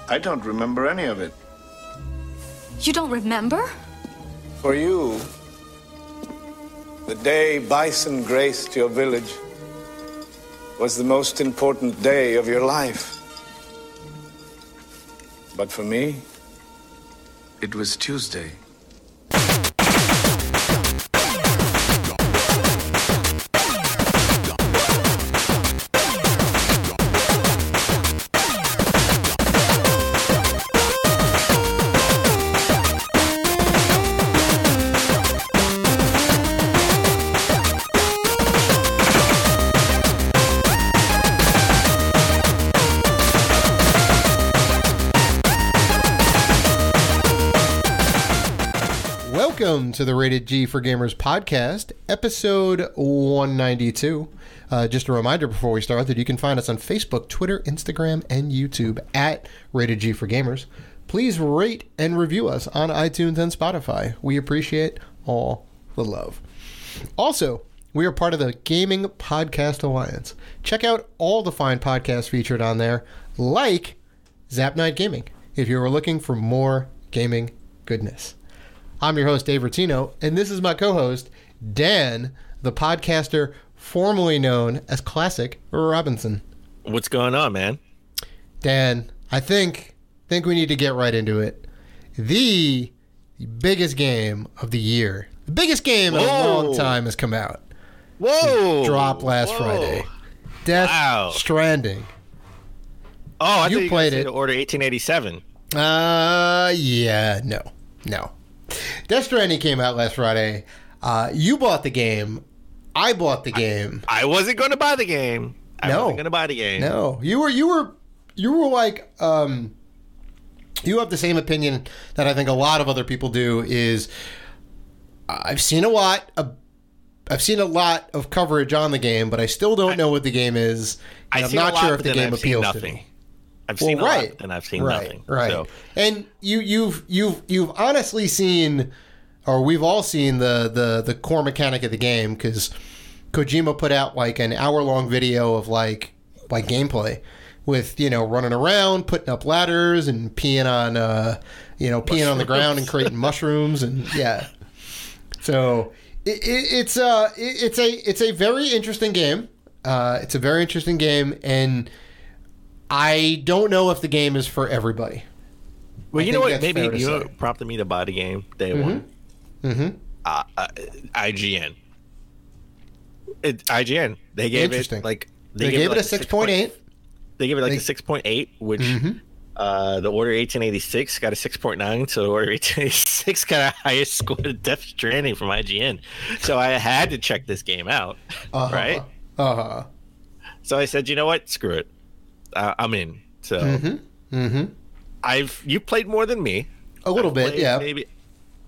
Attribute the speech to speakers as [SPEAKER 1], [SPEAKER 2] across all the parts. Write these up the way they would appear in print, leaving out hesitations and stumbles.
[SPEAKER 1] I don't remember any of it.
[SPEAKER 2] You don't remember?
[SPEAKER 1] For you, the day bison graced your village was the most important day of your life. But for me, it was Tuesday.
[SPEAKER 3] Welcome to the Rated G for Gamers podcast, episode 192. Just a reminder before we start that you can find us on Facebook, Twitter, Instagram, and YouTube at Rated G for Gamers. Please rate and review us on iTunes and Spotify. We appreciate all the love. Also, we are part of the Gaming Podcast Alliance. Check out all the fine podcasts featured on there, like Zap Night Gaming, if you are looking for more gaming goodness. I'm your host, Dave Rotino, and this is my co-host, Dan, the podcaster formerly known as Classic Robinson.
[SPEAKER 4] What's going on, man?
[SPEAKER 3] Dan, I think we need to get right into it. The biggest game of the year, the biggest game in a long time has come out.
[SPEAKER 4] Whoa!
[SPEAKER 3] Dropped last Friday. Death Stranding.
[SPEAKER 4] Oh, I thought you
[SPEAKER 3] played it.
[SPEAKER 4] To order 1887.
[SPEAKER 3] Yeah, no. Death Stranding came out last Friday. You bought the game. I bought the game.
[SPEAKER 4] I wasn't going to buy the game.
[SPEAKER 3] No. You were like, you have the same opinion that I think a lot of other people do. Is I've seen a lot of coverage on the game, but I still don't know what the game is. And I'm not sure if the game appeals to me.
[SPEAKER 4] I've seen a lot, and I've seen nothing.
[SPEAKER 3] Right.
[SPEAKER 4] So.
[SPEAKER 3] And you've honestly seen, or we've all seen the core mechanic of the game, because Kojima put out like an hour-long video of like gameplay with, running around, putting up ladders and peeing on the ground and creating mushrooms, and yeah. So it's a very interesting game. It's a very interesting game, and I don't know if the game is for everybody.
[SPEAKER 4] Well, you know what? Maybe what prompted me to buy the game day one. Mm-hmm. IGN. IGN. They gave it like
[SPEAKER 3] they gave it a 6.8.
[SPEAKER 4] They gave it like a 6.8, which the Order 1886 got a 6.9. So the Order 1886 got a higher score than Death Stranding from IGN. So I had to check this game out, right? So I said, you know what? Screw it. I'm in. So you played more than me.
[SPEAKER 3] A little bit, yeah.
[SPEAKER 4] Maybe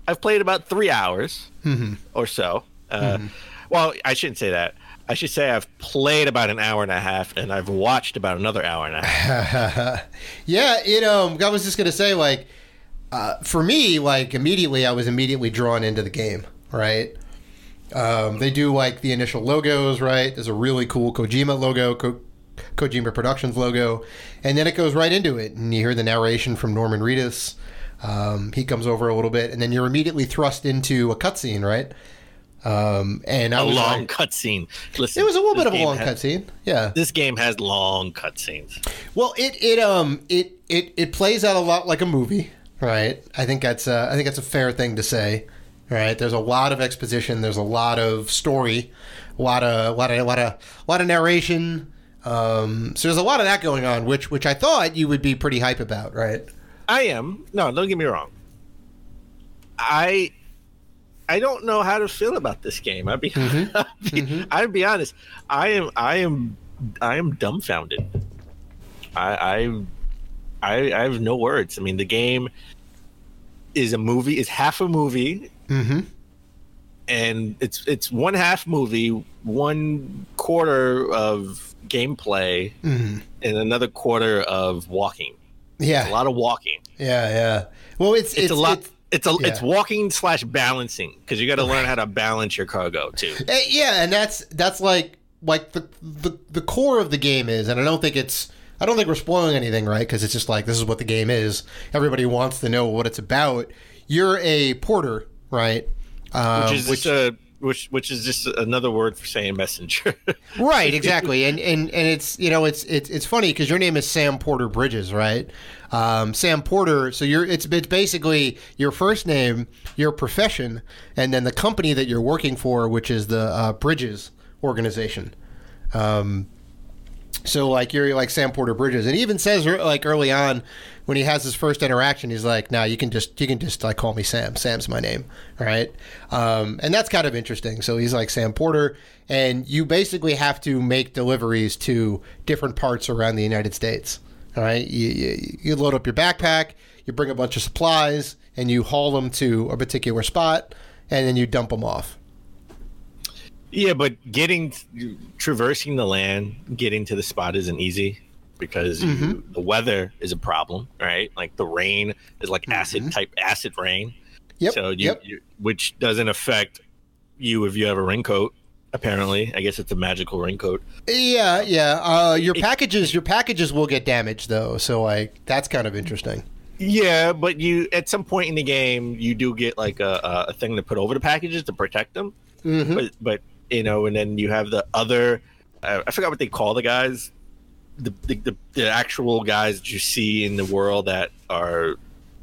[SPEAKER 4] I've played about 3 hours or so. Well, I shouldn't say that. I should say I've played about an hour and a half, and I've watched about another hour and a half.
[SPEAKER 3] Yeah, I was just gonna say, like, for me, like, I was immediately drawn into the game, right? They do like the initial logos, right? There's a really cool Kojima logo, Kojima Productions logo, and then it goes right into it, and you hear the narration from Norman Reedus. He comes over a little bit, and then you're immediately thrust into a cutscene, right? And
[SPEAKER 4] a long cutscene. Listen,
[SPEAKER 3] it was a little bit of a long cutscene. Yeah,
[SPEAKER 4] this game has long cutscenes.
[SPEAKER 3] Well, it plays out a lot like a movie, right? I think that's a fair thing to say, right? There's a lot of exposition. There's a lot of story, a lot of narration. So there's a lot of that going on, which I thought you would be pretty hype about, right?
[SPEAKER 4] I am. No, don't get me wrong. I don't know how to feel about this game. I'd be honest. I am dumbfounded. I have no words. I mean, the game is half a movie. And it's one half movie, 1/4 of gameplay, and another quarter of walking.
[SPEAKER 3] Yeah,
[SPEAKER 4] it's a lot of walking.
[SPEAKER 3] Yeah. Well, it's a lot.
[SPEAKER 4] It's walking / balancing, because you got to learn how to balance your cargo too.
[SPEAKER 3] Yeah, and that's like the core of the game is, and I don't think it's I don't think we're spoiling anything, right? Because it's just like, this is what the game is. Everybody wants to know what it's about. You're a porter, right?
[SPEAKER 4] Which is just another word for saying messenger.
[SPEAKER 3] Right, exactly. And it's, you know, it's funny because your name is Sam Porter Bridges, right? Sam Porter, so it's basically your first name, your profession, and then the company that you're working for, which is the Bridges organization. So like you're like Sam Porter Bridges, and he even says like early on when he has his first interaction, he's like, "No, you can just like call me Sam. Sam's my name, right?" And that's kind of interesting. So he's like Sam Porter, and you basically have to make deliveries to different parts around the United States. All right, you load up your backpack, you bring a bunch of supplies, and you haul them to a particular spot, and then you dump them off.
[SPEAKER 4] Yeah, but traversing the land, getting to the spot isn't easy because the weather is a problem, right? Like the rain is like acid rain.
[SPEAKER 3] Yep.
[SPEAKER 4] So which doesn't affect you if you have a raincoat. Apparently, I guess it's a magical raincoat.
[SPEAKER 3] Yeah. Your packages will get damaged though, so like that's kind of interesting.
[SPEAKER 4] Yeah, but you at some point in the game you do get like a thing to put over the packages to protect them. But you know, and then you have the other. I forgot what they call the guys, the actual guys that you see in the world that are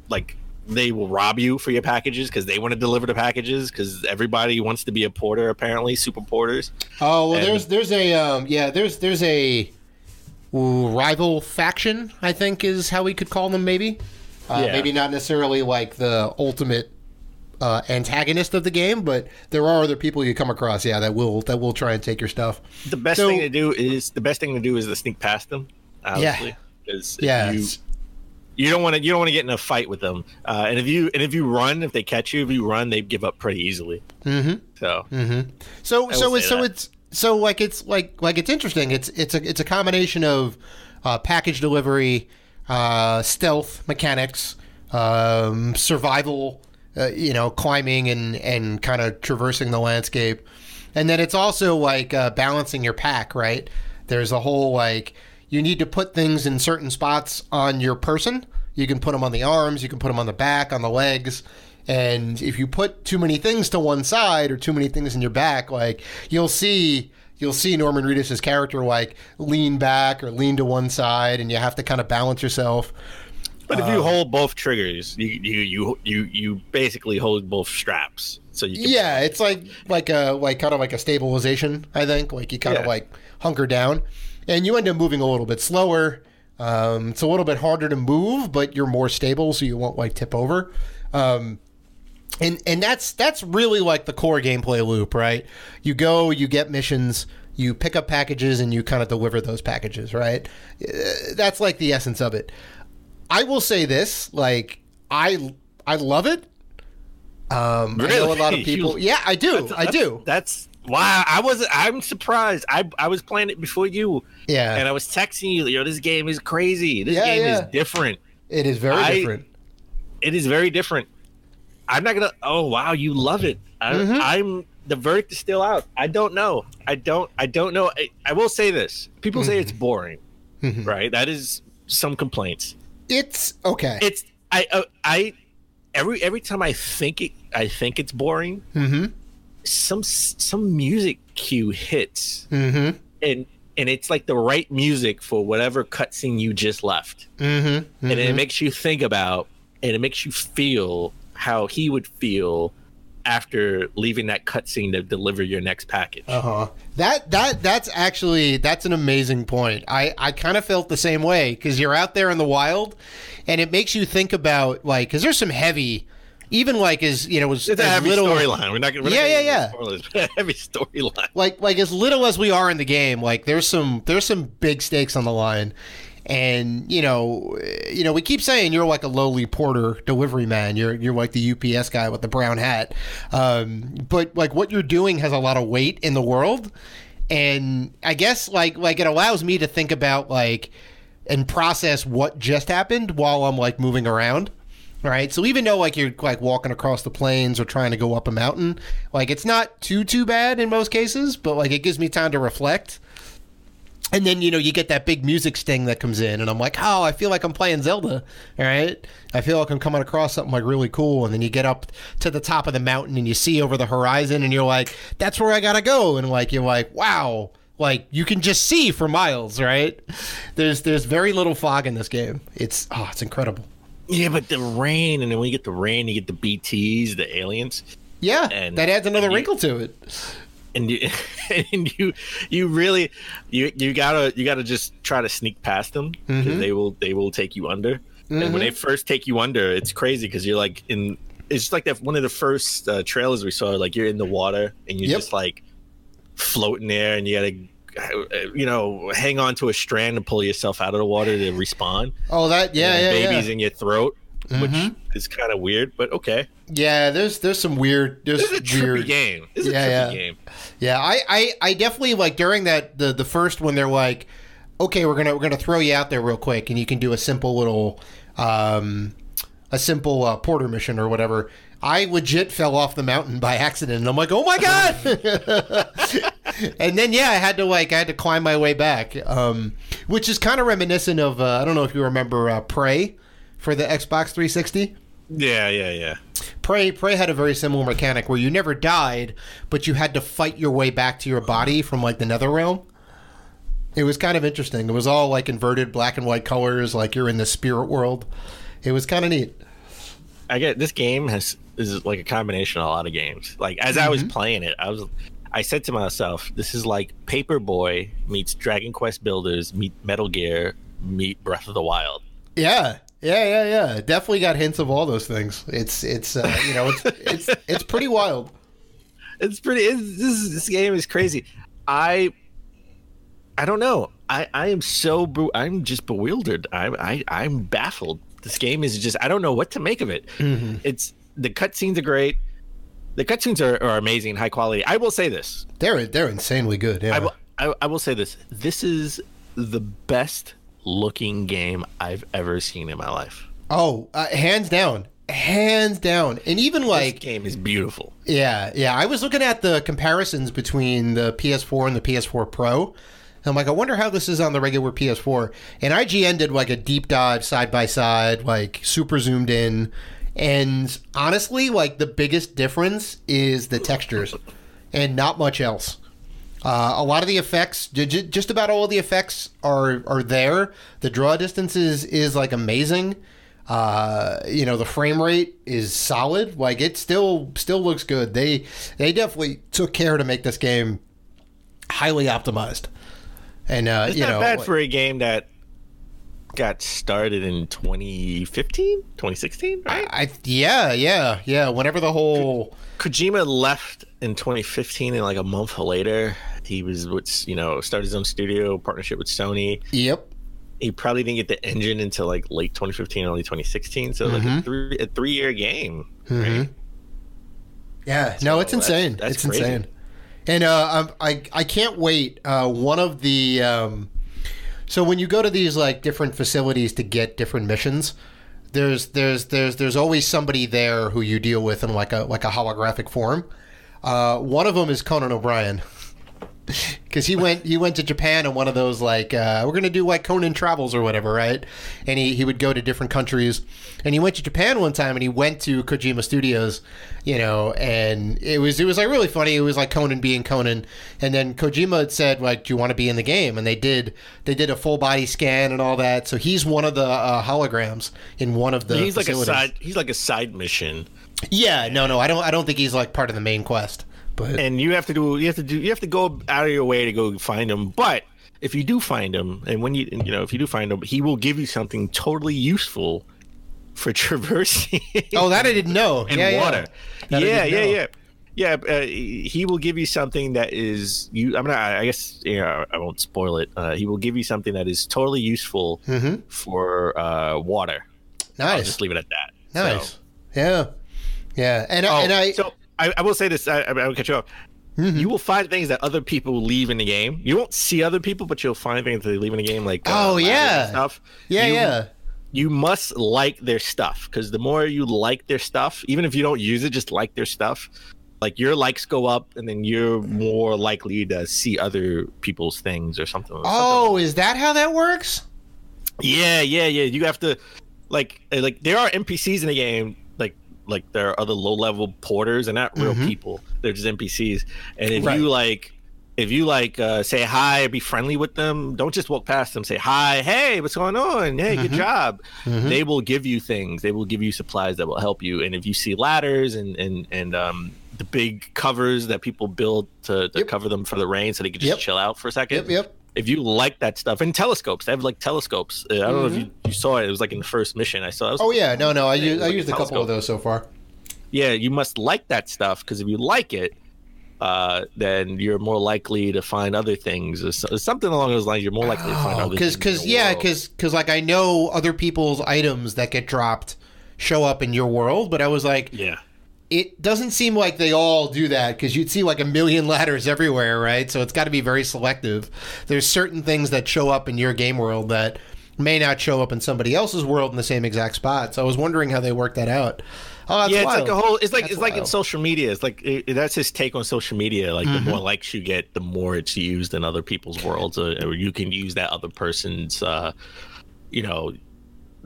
[SPEAKER 4] like they will rob you for your packages because they want to deliver the packages because everybody wants to be a porter apparently, super porters.
[SPEAKER 3] Oh well, there's a rival faction, I think is how we could call them maybe. Maybe not necessarily like the ultimate antagonist of the game, but there are other people you come across, that will try and take your stuff.
[SPEAKER 4] The best thing to do is to sneak past them. Obviously, because you don't want to get in a fight with them. And if you run, if they catch you, they give up pretty easily. So it's interesting. It's a combination of package delivery, stealth mechanics,
[SPEAKER 3] survival. Climbing and kind of traversing the landscape. And then it's also like balancing your pack, right? There's a whole like, you need to put things in certain spots on your person. You can put them on the arms, you can put them on the back, on the legs. And if you put too many things to one side or too many things in your back, like you'll see Norman Reedus' character like lean back or lean to one side, and you have to kind of balance yourself.
[SPEAKER 4] But if you hold both triggers, you basically hold both straps. So you can
[SPEAKER 3] it's like a stabilization. I think like you kind of like hunker down, and you end up moving a little bit slower. It's a little bit harder to move, but you're more stable, so you won't like tip over. And that's really like the core gameplay loop, right? You go, you get missions, you pick up packages, and you kind of deliver those packages, right? That's like the essence of it. I will say this, like I love it.
[SPEAKER 4] Really?
[SPEAKER 3] I know a lot of people. I do.
[SPEAKER 4] That's wow. I'm surprised. I was playing it before you. Yeah. And I was texting you. This game is crazy. This game is different.
[SPEAKER 3] It is very different.
[SPEAKER 4] It is very different. I'm not gonna. Oh wow, you love it. I'm. The verdict is still out. I don't know. I don't know. I will say this. People say it's boring, right? That is some complaints.
[SPEAKER 3] It's okay.
[SPEAKER 4] It's I every time I think it's boring. Some music cue hits, and it's like the right music for whatever cutscene you just left, and it makes you think about, and it makes you feel how he would feel after leaving that cutscene to deliver your next package.
[SPEAKER 3] That's an amazing point. I kind of felt the same way because you're out there in the wild, and it makes you think about like because there's some heavy, even like it's a
[SPEAKER 4] heavy storyline. We're not gonna heavy storyline.
[SPEAKER 3] Like as little as we are in the game, like there's some big stakes on the line. And we keep saying you're like a lowly porter delivery man. You're like the UPS guy with the brown hat. But like what you're doing has a lot of weight in the world, and I guess like it allows me to think about like and process what just happened while I'm like moving around. Right. So even though like you're like walking across the plains or trying to go up a mountain, like it's not too bad in most cases, but like it gives me time to reflect. And then, you know, you get that big music sting that comes in, and I'm like, oh, I feel like I'm playing Zelda, all right? I feel like I'm coming across something like really cool, and then you get up to the top of the mountain, and you see over the horizon, and you're like, that's where I gotta go, and like, you're like, wow, like, you can just see for miles, right? There's very little fog in this game. It's incredible.
[SPEAKER 4] Yeah, but the rain, and then when you get the rain, you get the BTs, the aliens.
[SPEAKER 3] Yeah,
[SPEAKER 4] and
[SPEAKER 3] that adds another wrinkle to it.
[SPEAKER 4] And you really gotta just try to sneak past them, because they will take you under. And when they first take you under, it's crazy, because you're like it's just like that one of the first trailers we saw. Like, you're in the water and you're just like floating there, and you gotta hang on to a strand and pull yourself out of the water to respawn.
[SPEAKER 3] Oh, that
[SPEAKER 4] babies in your throat, which is kind of weird, but okay.
[SPEAKER 3] Yeah, there's some weird. This is
[SPEAKER 4] a trippy game. This is a trippy game.
[SPEAKER 3] Yeah, I definitely like during that the first when they're like, okay, we're gonna throw you out there real quick, and you can do a simple little porter mission or whatever. I legit fell off the mountain by accident, and I'm like, oh my god! And then I had to climb my way back, which is kind of reminiscent of I don't know if you remember Prey for the Xbox 360.
[SPEAKER 4] Yeah.
[SPEAKER 3] Prey had a very similar mechanic where you never died, but you had to fight your way back to your body from like the Netherrealm. It was kind of interesting. It was all like inverted black and white colors, like you're in the spirit world. It was kind of neat.
[SPEAKER 4] I get this game is like a combination of a lot of games. Like, as I was playing it, I said to myself, this is like Paperboy meets Dragon Quest Builders meet Metal Gear meet Breath of the Wild.
[SPEAKER 3] Yeah. Definitely got hints of all those things. It's pretty wild.
[SPEAKER 4] This game is crazy. I don't know. I'm just bewildered. I'm baffled. This game is just, I don't know what to make of it. It's, the cutscenes are great. The cutscenes are amazing, high quality. I will say this.
[SPEAKER 3] They're insanely good. Yeah.
[SPEAKER 4] I will say this. This is the best looking game I've ever seen in my life.
[SPEAKER 3] Oh, hands down. And even like,
[SPEAKER 4] this game is beautiful.
[SPEAKER 3] Yeah. I was looking at the comparisons between the PS4 and the PS4 Pro. I'm like, I wonder how this is on the regular PS4. And IGN did like a deep dive side by side, like super zoomed in. And honestly, like the biggest difference is the textures and not much else. A lot of the effects, just about all of the effects are there. The draw distance is like amazing. The frame rate is solid. Like it still looks good. They definitely took care to make this game highly optimized. And
[SPEAKER 4] it's not bad for a game that got started in 2015, 2016, right? Yeah. Whenever the whole Kojima left in 2015, and like a month later, he started his own studio partnership with Sony.
[SPEAKER 3] Yep.
[SPEAKER 4] He probably didn't get the engine until like late 2015, early 2016. So like a 3-year game. Right?
[SPEAKER 3] Yeah. No, it's insane. It's crazy. Insane. And I can't wait. One of the so when you go to these like different facilities to get different missions, there's always somebody there who you deal with in like a holographic form. One of them is Conan OBrien. Because he went to Japan on one of those like we're gonna do like Conan travels or whatever, right? And he would go to different countries, and he went to Japan one time, and he went to Kojima Studios, and it was like really funny. It was like Conan being Conan, and then Kojima had said like, "Do you want to be in the game?" And they did a full body scan and all that. So he's one of the holograms in one of the.
[SPEAKER 4] He's
[SPEAKER 3] facilities.
[SPEAKER 4] He's like a side mission.
[SPEAKER 3] Yeah, no, I don't think he's like part of the main quest. But,
[SPEAKER 4] and you have to go out of your way to go find him. But if you do find him, and when if you do find him, he will give you something totally useful for traversing.
[SPEAKER 3] Oh, that I didn't know.
[SPEAKER 4] Water. Yeah. He will give you something that is I guess I won't spoil it. He will give you something that is totally useful for water.
[SPEAKER 3] Nice.
[SPEAKER 4] I'll just leave it at that.
[SPEAKER 3] Nice. So. Yeah.
[SPEAKER 4] So I will say this. I will cut you off. You will find things that other people leave in the game. You won't see other people, but you'll find things that they leave in the game, like stuff.
[SPEAKER 3] Yeah.
[SPEAKER 4] You must like their stuff, because the more you like their stuff, even if you don't use it, just like their stuff, like your likes go up, and then you're more likely to see other people's things or something.
[SPEAKER 3] Oh, is that how that works?
[SPEAKER 4] Yeah. You have to like there are NPCs in the game. Like there are other low-level porters, and not real people. They're just NPCs. And if you say hi, be friendly with them, don't just walk past them. Say hi, hey, what's going on? Hey, good job. They will give you things. They will give you supplies that will help you. And if you see ladders and the big covers that people build to cover them for the rain, so they can just chill out for a second. If you like that stuff, and telescopes, they have like telescopes. I don't know if you saw it. It was like in the first mission I saw.
[SPEAKER 3] I used a couple of those so far.
[SPEAKER 4] Yeah, you must like that stuff, because if you like it, then you're more likely to find other things. Or something along those lines. You're more likely to find other things.
[SPEAKER 3] Because like I know other people's items that get dropped show up in your world, but I was like, it doesn't seem like they all do that, because you'd see like a million ladders everywhere, right? So it's got to be very selective. There's certain things that show up in your game world that may not show up in somebody else's world in the same exact spot. So I was wondering how they worked that out. Oh, that's wild.
[SPEAKER 4] It's like a whole. It's like in social media. It's like that's his take on social media. Like the more likes you get, the more it's used in other people's worlds, or you can use that other person's,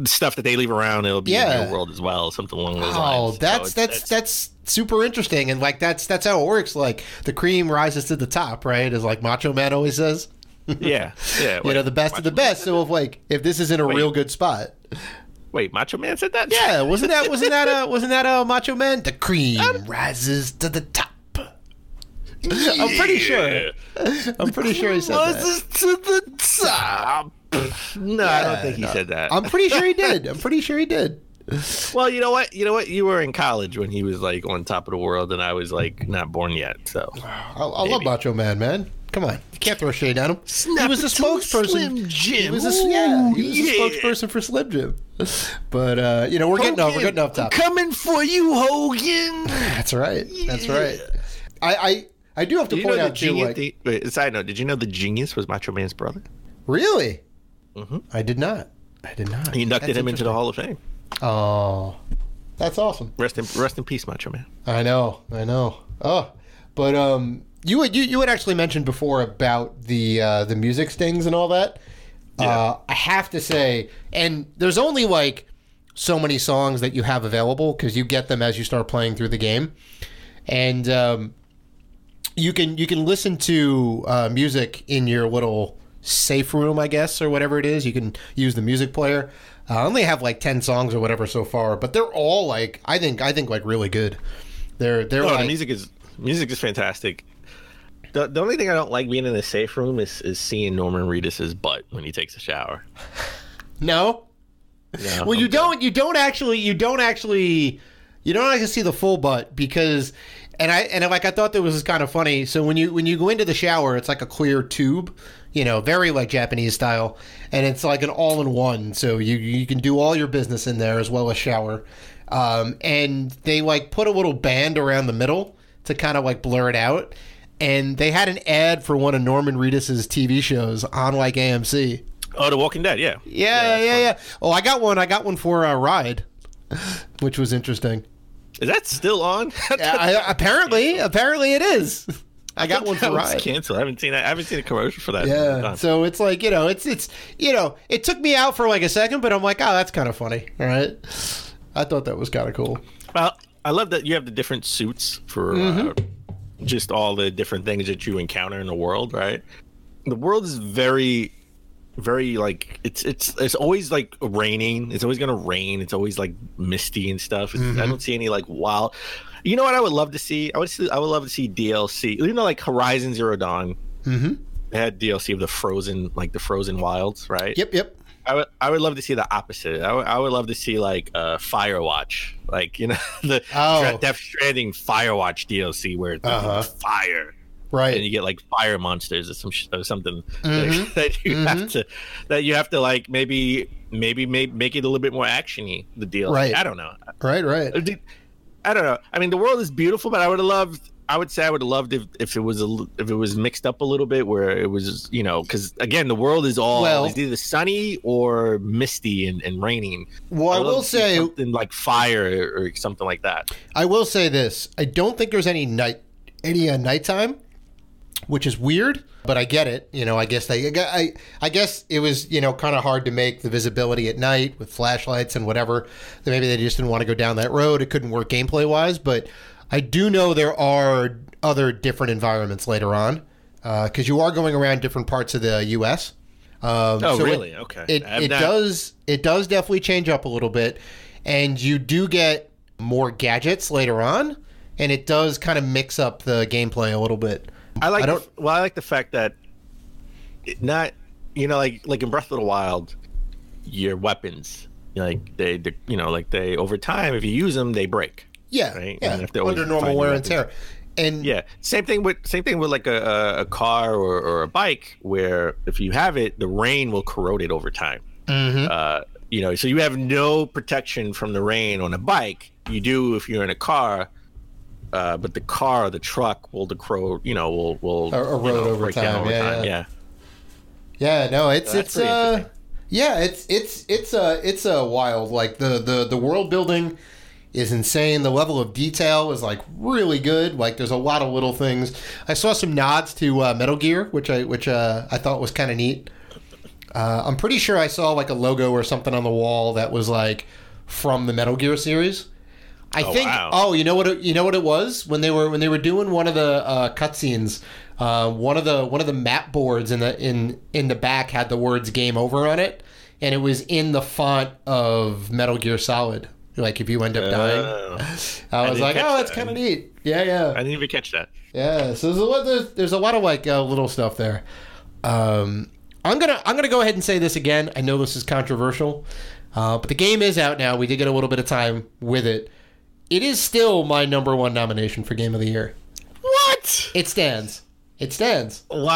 [SPEAKER 4] stuff that they leave around. It'll be in your world as well. Something along those lines.
[SPEAKER 3] Oh, that's super interesting, and like that's how it works. Like the cream rises to the top, right? As like Macho Man always says.
[SPEAKER 4] Yeah.
[SPEAKER 3] The best of the best. So if this is in a real good spot.
[SPEAKER 4] Wait, Macho Man said that?
[SPEAKER 3] Yeah, wasn't that Macho Man? The cream rises to the top. I'm pretty sure. I'm pretty sure he said that.
[SPEAKER 4] Rises to the top. No, I don't think he said that.
[SPEAKER 3] I'm pretty sure he did.
[SPEAKER 4] Well, you know what? You were in college when he was like on top of the world, and I was like not born yet. So
[SPEAKER 3] I love Macho Man. Come on, you can't throw shade at him. He was a spokesperson.
[SPEAKER 4] Slim Jim.
[SPEAKER 3] He was a spokesperson for Slim Jim. But we're getting off topic.
[SPEAKER 4] Coming for you, Hogan.
[SPEAKER 3] That's right. That's right. I do have to point out too.
[SPEAKER 4] Side note: did you know the Genius was Macho Man's brother?
[SPEAKER 3] Really? I did not.
[SPEAKER 4] He inducted him into the Hall of Fame.
[SPEAKER 3] Oh, that's awesome.
[SPEAKER 4] Rest in peace, Macho Man.
[SPEAKER 3] I know. Oh, but you had actually mentioned before about the music stings and all that. Yeah. I have to say, and there's only like so many songs that you have available, because you get them as you start playing through the game, and you can listen to music in your little safe room, I guess, or whatever it is. You can use the music player. I only have like 10 songs or whatever so far, but they're all like I think like really good. They're
[SPEAKER 4] the music is fantastic. The only thing I don't like being in a safe room is seeing Norman Reedus's butt when he takes a shower.
[SPEAKER 3] No. Well, you don't actually see the full butt, because I thought that was kind of funny. So when you go into the shower, it's like a clear tube, very like Japanese style, and it's like an all-in-one. So you can do all your business in there as well as shower. And they like put a little band around the middle to kind of like blur it out. And they had an ad for one of Norman Reedus's TV shows on like AMC.
[SPEAKER 4] Oh, The Walking Dead, yeah.
[SPEAKER 3] Yeah. Oh, I got one for Ride, which was interesting.
[SPEAKER 4] Is that still on?
[SPEAKER 3] Apparently it is. I got one for Ride.
[SPEAKER 4] Canceled. I haven't seen a commercial for that.
[SPEAKER 3] Yeah. So it's like, it took me out for like a second, but I'm like, oh, that's kind of funny. All right. I thought that was kind of cool.
[SPEAKER 4] Well, I love that you have the different suits for just all the different things that you encounter in the world, right? The world is very, very like it's always like raining. It's always gonna rain. It's always like misty and stuff. I don't see any like wild. You know what I would love to see? I would love to see DLC. Like Horizon Zero Dawn. They had DLC of the frozen wilds, right?
[SPEAKER 3] Yep.
[SPEAKER 4] I would love to see the opposite. I would love to see like Firewatch, like the Death Stranding Firewatch DLC where it's fire,
[SPEAKER 3] right?
[SPEAKER 4] And you get like fire monsters or something that you have to like maybe make it a little bit more actiony. The DLC,
[SPEAKER 3] right?
[SPEAKER 4] I don't know.
[SPEAKER 3] Right.
[SPEAKER 4] I don't know. I mean, the world is beautiful, but I would have I would say I would have loved if it was mixed up a little bit, where it was, because again, the world is it's either sunny or misty and raining.
[SPEAKER 3] Well, I will say
[SPEAKER 4] something like fire or something like that.
[SPEAKER 3] I will say this: I don't think there's any nighttime, which is weird, but I get it. I guess I guess it was kind of hard to make the visibility at night with flashlights and whatever. Maybe they just didn't want to go down that road. It couldn't work gameplay wise, but I do know there are other different environments later on, because you are going around different parts of the U.S. So
[SPEAKER 4] really? Okay.
[SPEAKER 3] It does definitely change up a little bit, and you do get more gadgets later on, and it does kind of mix up the gameplay a little bit.
[SPEAKER 4] I like the fact that like in Breath of the Wild, your weapons, they over time, if you use them, they break.
[SPEAKER 3] Yeah,
[SPEAKER 4] right?
[SPEAKER 3] Yeah. Under normal wear and tear. And
[SPEAKER 4] yeah, same thing with like a car or a bike, where if you have it, the rain will corrode it over time. Mm-hmm. So you have no protection from the rain on a bike. You do if you're in a car, but the car or the truck will erode over time. Yeah. No, it's a wild, like the world building is insane. The level of detail is like really good. Like there's a lot of little things. I saw some nods to Metal Gear, which I thought was kind of neat. I'm pretty sure I saw like a logo or something on the wall that was like from the Metal Gear series. I think. Wow. Oh, you know what it was when they were doing one of the cutscenes. One of the map boards in the back had the words "Game Over" on it, and it was in the font of Metal Gear Solid. Like if you end up dying, I was like, "Oh, that's kind of neat." Yeah. I didn't even catch that.
[SPEAKER 3] Yeah, so there's a lot of like little stuff there. I'm gonna go ahead and say this again. I know this is controversial, but the game is out now. We did get a little bit of time with it. It is still my number one nomination for Game of the Year.
[SPEAKER 4] What?
[SPEAKER 3] It stands. Wow.
[SPEAKER 4] It stands. Okay.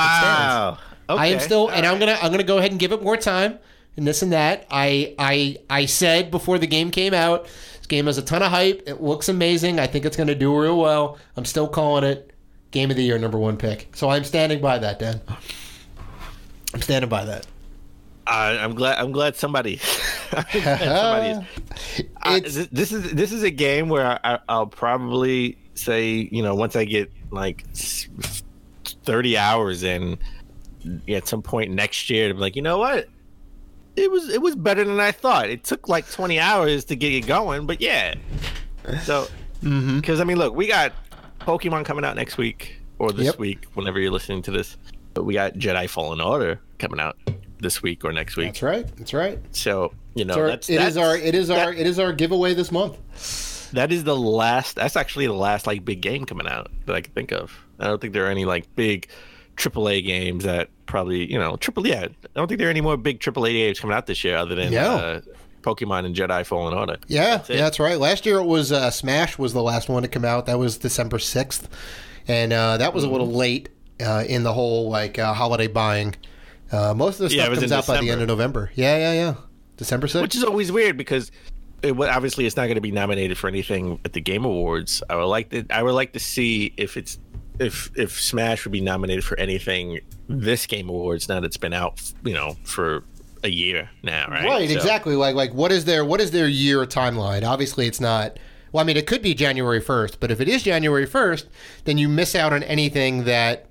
[SPEAKER 3] I am still, and I'm gonna go ahead and give it more time. And this and that. I said before the game came out, this game has a ton of hype. It looks amazing. I think it's going to do real well. I'm still calling it Game of the Year number 1 pick. So I'm standing by that, Dan. I'm standing by that.
[SPEAKER 4] I'm glad somebody. This is a game where I'll probably say, once I get like 30 hours in, at some point next year, to be like, you know what? It was better than I thought. It took like 20 hours to get it going, but yeah. So, because I mean, look, we got Pokemon coming out next week or this week, whenever you're listening to this. But we got Jedi Fallen Order coming out this week or next week.
[SPEAKER 3] That's right.
[SPEAKER 4] So
[SPEAKER 3] it is our giveaway this month.
[SPEAKER 4] That's actually the last like big game coming out that I can think of. I don't think there are any like big AAA games that probably, I don't think there are any more big AAA games coming out this year other than Pokemon and Jedi Fallen Order.
[SPEAKER 3] Yeah, that's right. Last year it was Smash was the last one to come out. That was December 6th. And that was a little late in the whole like holiday buying. Most of the stuff comes out by the end of November. Yeah. December 6th.
[SPEAKER 4] Which is always weird because obviously it's not going to be nominated for anything at the Game Awards. I would like to see if Smash would be nominated for anything this Game Awards now that it's been out, for a year now, right?
[SPEAKER 3] Right, so. Exactly. Like what is their year timeline? Obviously, it's not. Well, I mean, it could be January 1st, but if it is January 1st, then you miss out on anything that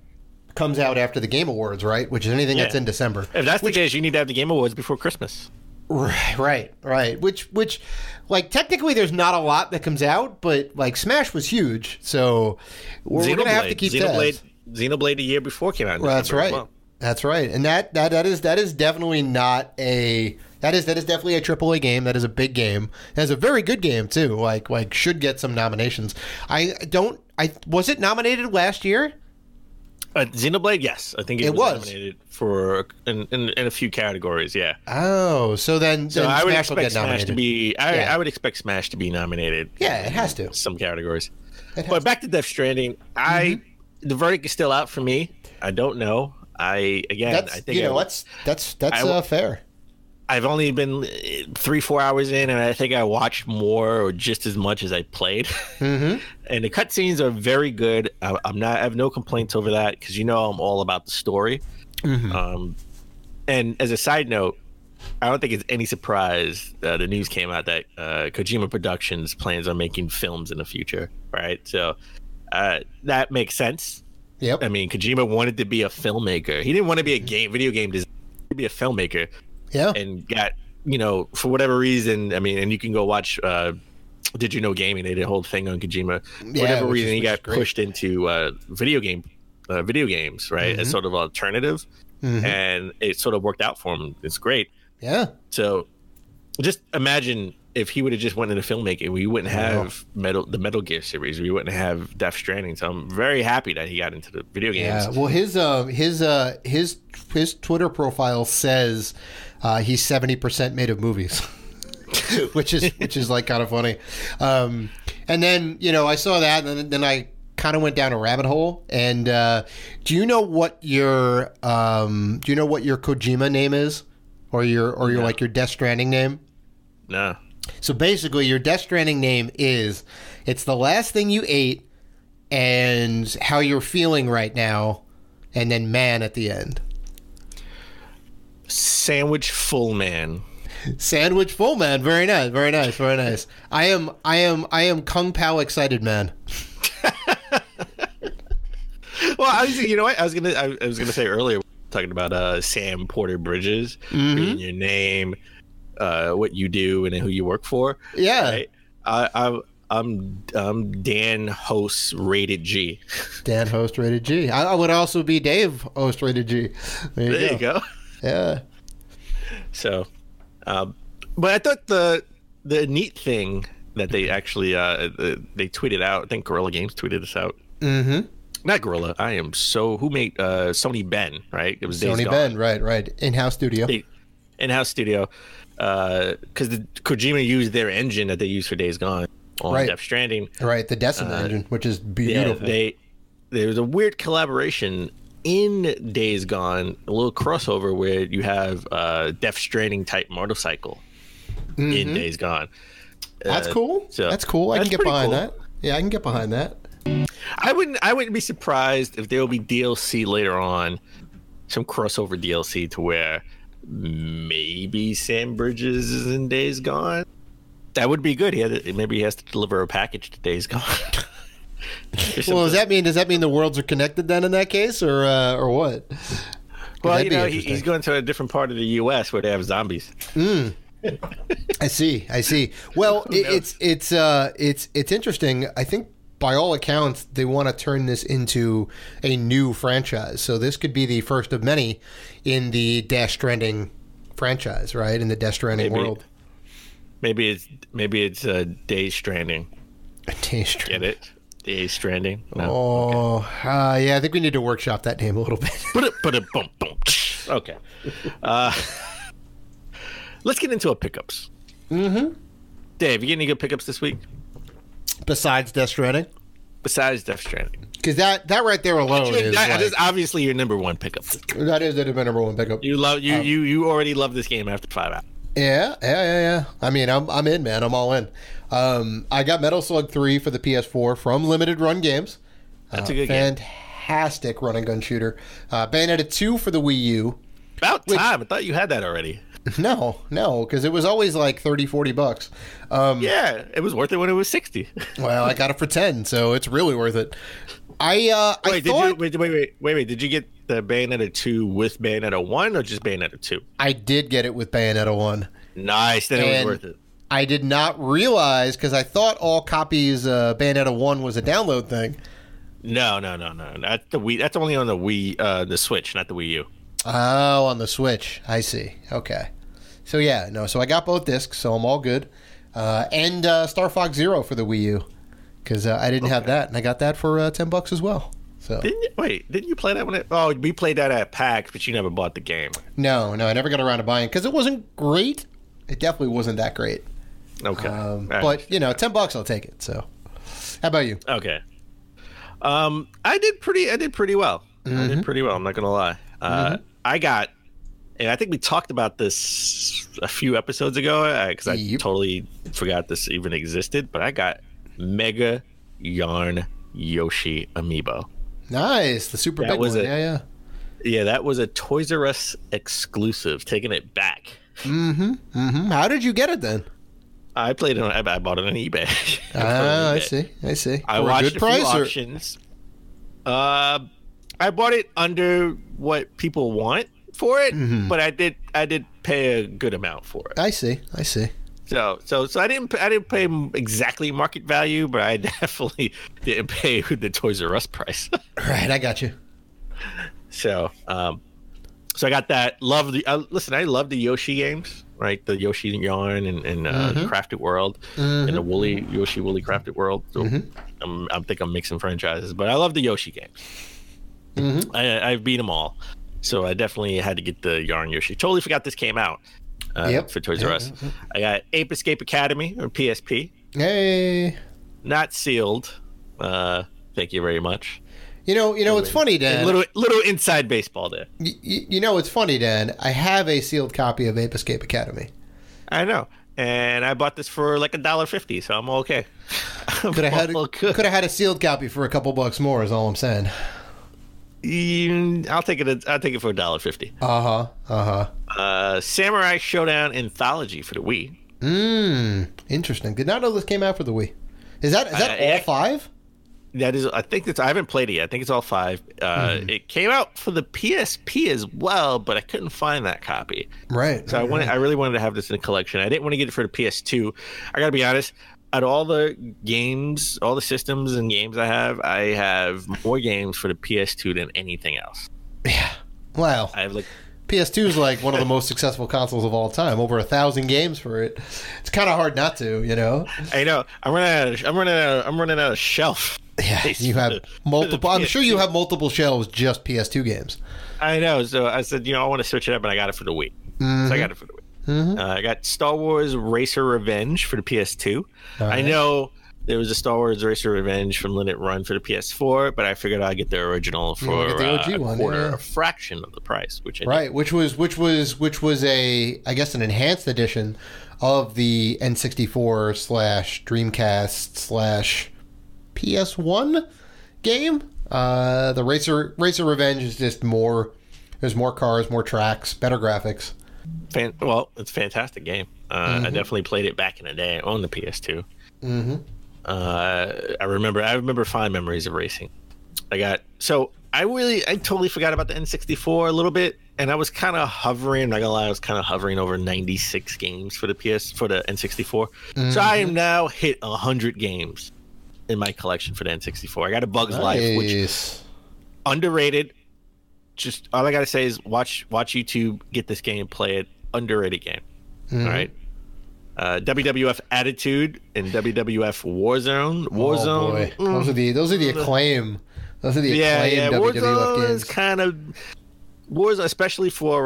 [SPEAKER 3] comes out after the Game Awards, right? Which is anything that's in December.
[SPEAKER 4] If that's the case, you need to have the Game Awards before Christmas.
[SPEAKER 3] Right. Which, like, technically there's not a lot that comes out, but, like, Smash was huge, so we're going to have to keep
[SPEAKER 4] Xenoblade a year before came out.
[SPEAKER 3] Well, that's right. Well. That's right. And that is definitely not a... That is definitely a AAA game. That is a big game. That is a very good game, too. Like should get some nominations. Was it nominated last year?
[SPEAKER 4] Xenoblade, yes. I think it was nominated for in a few categories, yeah.
[SPEAKER 3] Oh, so then
[SPEAKER 4] I would
[SPEAKER 3] Smash will get
[SPEAKER 4] expect
[SPEAKER 3] nominated.
[SPEAKER 4] Smash to be... I would expect Smash to be nominated.
[SPEAKER 3] Yeah, it has to.
[SPEAKER 4] Some categories. But back to Death Stranding, the verdict is still out for me. I don't know. I think...
[SPEAKER 3] that's fair.
[SPEAKER 4] I've only been 3-4 hours in, and I think I watched more or just as much as I played. And the cutscenes are very good. I have no complaints over that because I'm all about the story. And as a side note, I don't think it's any surprise the news came out that Kojima Productions plans on making films in the future, right? So that makes sense.
[SPEAKER 3] Yep.
[SPEAKER 4] I mean, Kojima wanted to be a filmmaker. He didn't want to be a video game designer. He wanted to be a filmmaker.
[SPEAKER 3] Yeah.
[SPEAKER 4] And got, for whatever reason, I mean, and you can go watch Did You Know Gaming? They did a whole thing on Kojima. For whatever reason, he got pushed into video games, right? As sort of alternative. And it sort of worked out for him. It's great.
[SPEAKER 3] Yeah.
[SPEAKER 4] So just imagine if he would have just went into filmmaking, we wouldn't have the Metal Gear series. We wouldn't have Death Stranding. So I'm very happy that he got into the video games.
[SPEAKER 3] Yeah. Well, his Twitter profile says he's 70% made of movies, which is like kind of funny. And then I saw that, and then I kind of went down a rabbit hole. And do you know what your Kojima name is, or your like your Death Stranding name?
[SPEAKER 4] No.
[SPEAKER 3] So basically, your Death Stranding name is, it's the last thing you ate and how you're feeling right now, and then man at the end.
[SPEAKER 4] Sandwich Full Man.
[SPEAKER 3] Sandwich Full Man. Very nice. Very nice. Very nice. I am Kung Pao excited man.
[SPEAKER 4] Well, I was gonna say earlier, talking about Sam Porter Bridges being your name, what you do, and who you work for.
[SPEAKER 3] Yeah.
[SPEAKER 4] Right? I'm Dan Host Rated G.
[SPEAKER 3] Dan Host Rated G. I would also be Dave Host Rated G. There you go. Yeah.
[SPEAKER 4] So, but I thought the neat thing that they actually they tweeted out. I think Guerilla Games tweeted this out. Not Guerilla. Who made Sony Ben? Right. It was
[SPEAKER 3] Sony Ben. Right. In-house studio.
[SPEAKER 4] In-house studio. Because Kojima used their engine that they used for Days Gone on Death Stranding.
[SPEAKER 3] Right. The Decima engine, which is beautiful.
[SPEAKER 4] Yeah, there was a weird collaboration in Days Gone, a little crossover where you have Death Stranding type motorcycle in Days Gone.
[SPEAKER 3] That's cool.
[SPEAKER 4] So
[SPEAKER 3] that's cool. I can get behind that. Yeah, I can get behind that.
[SPEAKER 4] I wouldn't be surprised if there will be DLC later on, some crossover DLC to where maybe Sam Bridges is in Days Gone. That would be good. Maybe he has to deliver a package to Days Gone.
[SPEAKER 3] Well, does that mean the worlds are connected then in that case, or what?
[SPEAKER 4] Well, he's going to a different part of the U.S. where they have zombies.
[SPEAKER 3] I see. Well, it's interesting. I think by all accounts they want to turn this into a new franchise. So this could be the first of many in the Death Stranding franchise, right? In the Death Stranding world.
[SPEAKER 4] Maybe it's Days Stranding.
[SPEAKER 3] Days Stranding.
[SPEAKER 4] Get it? Days Stranding.
[SPEAKER 3] No? Yeah. I think we need to workshop that name a little bit.
[SPEAKER 4] Okay. Let's get into our pickups. Dave, you get any good pickups this week?
[SPEAKER 3] Besides Death Stranding?
[SPEAKER 4] Besides Death Stranding.
[SPEAKER 3] Because that right there alone is
[SPEAKER 4] obviously your number one pickup.
[SPEAKER 3] That is my number one pickup.
[SPEAKER 4] You already love this game after 5 hours.
[SPEAKER 3] Yeah. I mean, I'm in, man. I'm all in. I got Metal Slug 3 for the PS4 from Limited Run Games.
[SPEAKER 4] That's a good game.
[SPEAKER 3] Fantastic run and gun shooter. Bayonetta 2 for the Wii U.
[SPEAKER 4] About time. I thought you had that already.
[SPEAKER 3] No, because it was always like $30-$40.
[SPEAKER 4] Yeah, it was worth it when it was 60.
[SPEAKER 3] Well, I got it for 10, so it's really worth it. Wait, did you get the Bayonetta 2 with Bayonetta 1 or just Bayonetta 2? I did get it with Bayonetta 1.
[SPEAKER 4] Nice, then it was worth it.
[SPEAKER 3] I did not realize, because I thought all copies Bayonetta 1 was a download thing.
[SPEAKER 4] No. That's the Wii. That's only on the Wii, the Switch, not the Wii U.
[SPEAKER 3] Oh, on the Switch. I see. Okay. So yeah, so I got both discs, so I'm all good. And Star Fox Zero for the Wii U, because I didn't have that, and I got that for $10 as well. So
[SPEAKER 4] didn't you play that one? We played that at PAX, but you never bought the game.
[SPEAKER 3] No, I never got around to buying it because it wasn't great. It definitely wasn't that great.
[SPEAKER 4] Okay,
[SPEAKER 3] but $10 I'll take it. So, how about you?
[SPEAKER 4] Okay, I did pretty well. I did pretty well. I'm not gonna lie. I got and I think we talked about this a few episodes ago because I totally forgot this even existed. But I got Mega Yarn Yoshi amiibo.
[SPEAKER 3] Nice, the super big one.
[SPEAKER 4] Yeah, that was a Toys R Us exclusive. Taking it back.
[SPEAKER 3] How did you get it then?
[SPEAKER 4] I played it. I bought it on eBay.
[SPEAKER 3] I see.
[SPEAKER 4] I watched a few auctions. I bought it under what people want for it, but I did pay a good amount for it.
[SPEAKER 3] I see.
[SPEAKER 4] So I didn't pay exactly market value, but I definitely didn't pay the Toys R Us price.
[SPEAKER 3] Right, I got you.
[SPEAKER 4] So I got that. I love the Yoshi games, right? The Yoshi Yarn and Crafted World and the Yoshi Woolly Crafted World. So I think I'm mixing franchises, but I love the Yoshi games. I've beat them all, so I definitely had to get the Yarn Yoshi. Totally forgot this came out for Toys R Us. I got Ape Escape Academy or PSP.
[SPEAKER 3] Hey,
[SPEAKER 4] not sealed. Thank you very much.
[SPEAKER 3] You know, it's funny, Dan.
[SPEAKER 4] Little inside baseball there.
[SPEAKER 3] You know, it's funny, Dan. I have a sealed copy of Ape Escape Academy.
[SPEAKER 4] I know, and I bought this for like $1.50, so I'm okay.
[SPEAKER 3] Could have had a sealed copy for a couple bucks more. Is all I'm saying.
[SPEAKER 4] I'll take it. I'll take it for $1.50. Samurai Showdown Anthology for the Wii.
[SPEAKER 3] Interesting. Did not know this came out for the Wii. Is that all 5?
[SPEAKER 4] That is, I think I haven't played it yet. I think it's all 5. It came out for the PSP as well, but I couldn't find that copy.
[SPEAKER 3] Right.
[SPEAKER 4] So I really wanted to have this in a collection. I didn't want to get it for the PS2. I got to be honest. Out of all the games, all the systems and games I have more games for the PS2 than anything else.
[SPEAKER 3] Yeah. Wow.
[SPEAKER 4] I have
[SPEAKER 3] PS2 is like one of the most successful consoles of all time. Over 1,000 games for it. It's kind of hard not to, you know.
[SPEAKER 4] I know. I'm running out of shelf.
[SPEAKER 3] Yeah, you have multiple. I'm sure you have multiple shelves just PS2 games.
[SPEAKER 4] I know. So I said, I want to switch it up, and I got it for the Wii. So I got it for the Wii. I got Star Wars Racer Revenge for the PS2. Right. I know there was a Star Wars Racer Revenge from Limit Run for the PS4, but I figured I'd get the original for
[SPEAKER 3] the OG one,
[SPEAKER 4] a fraction of the price. Which
[SPEAKER 3] was I guess an enhanced edition of the N64 / Dreamcast / PS1 game. The Racer Revenge is just more. There's more cars, more tracks, better graphics.
[SPEAKER 4] Well, it's a fantastic game. I definitely played it back in the day on the PS2. I remember fond memories of racing. I totally forgot about the N64 a little bit, and I was kind of hovering. Not gonna lie, I was kind of hovering over 96 games for the N64. So I am now hit 100 games in my collection for the N64. I got a Bug's Life, which is underrated. Just all I gotta say is watch YouTube, get this game, play it. Underrated game. All right. WWF Attitude and WWF Warzone.
[SPEAKER 3] Oh boy. Those are the acclaim. Those are the acclaimed WWF
[SPEAKER 4] Warzone
[SPEAKER 3] games.
[SPEAKER 4] Is kind of Warzone, especially for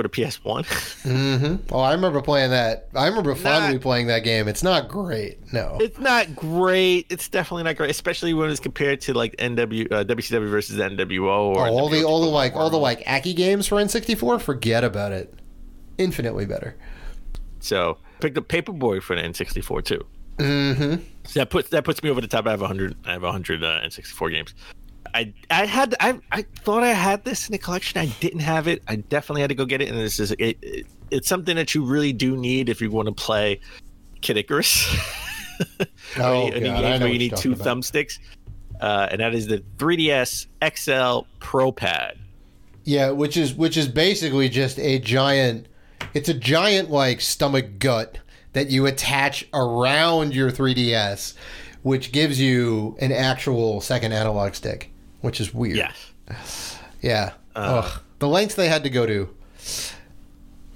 [SPEAKER 4] the PS1.
[SPEAKER 3] Oh, I remember playing that. I remember fondly playing that game. It's not great. No,
[SPEAKER 4] it's not great. It's definitely not great, especially when it's compared to like WCW versus NWO or
[SPEAKER 3] all the Aki games for N64. Forget about it. Infinitely better. So
[SPEAKER 4] picked up Paperboy for the N64 too. So that puts me over the top. I have 100 N64 games. I thought I had this in the collection. I didn't have it. I definitely had to go get it. And it's something that you really do need if you want to play Kid Icarus. Where you need 2 thumbsticks. And that is the 3DS XL Pro Pad.
[SPEAKER 3] Yeah, which is basically just a giant. It's a giant like stomach gut that you attach around your 3DS, which gives you an actual second analog stick. Which is weird.
[SPEAKER 4] Yes.
[SPEAKER 3] Yeah. The lengths they had to go to.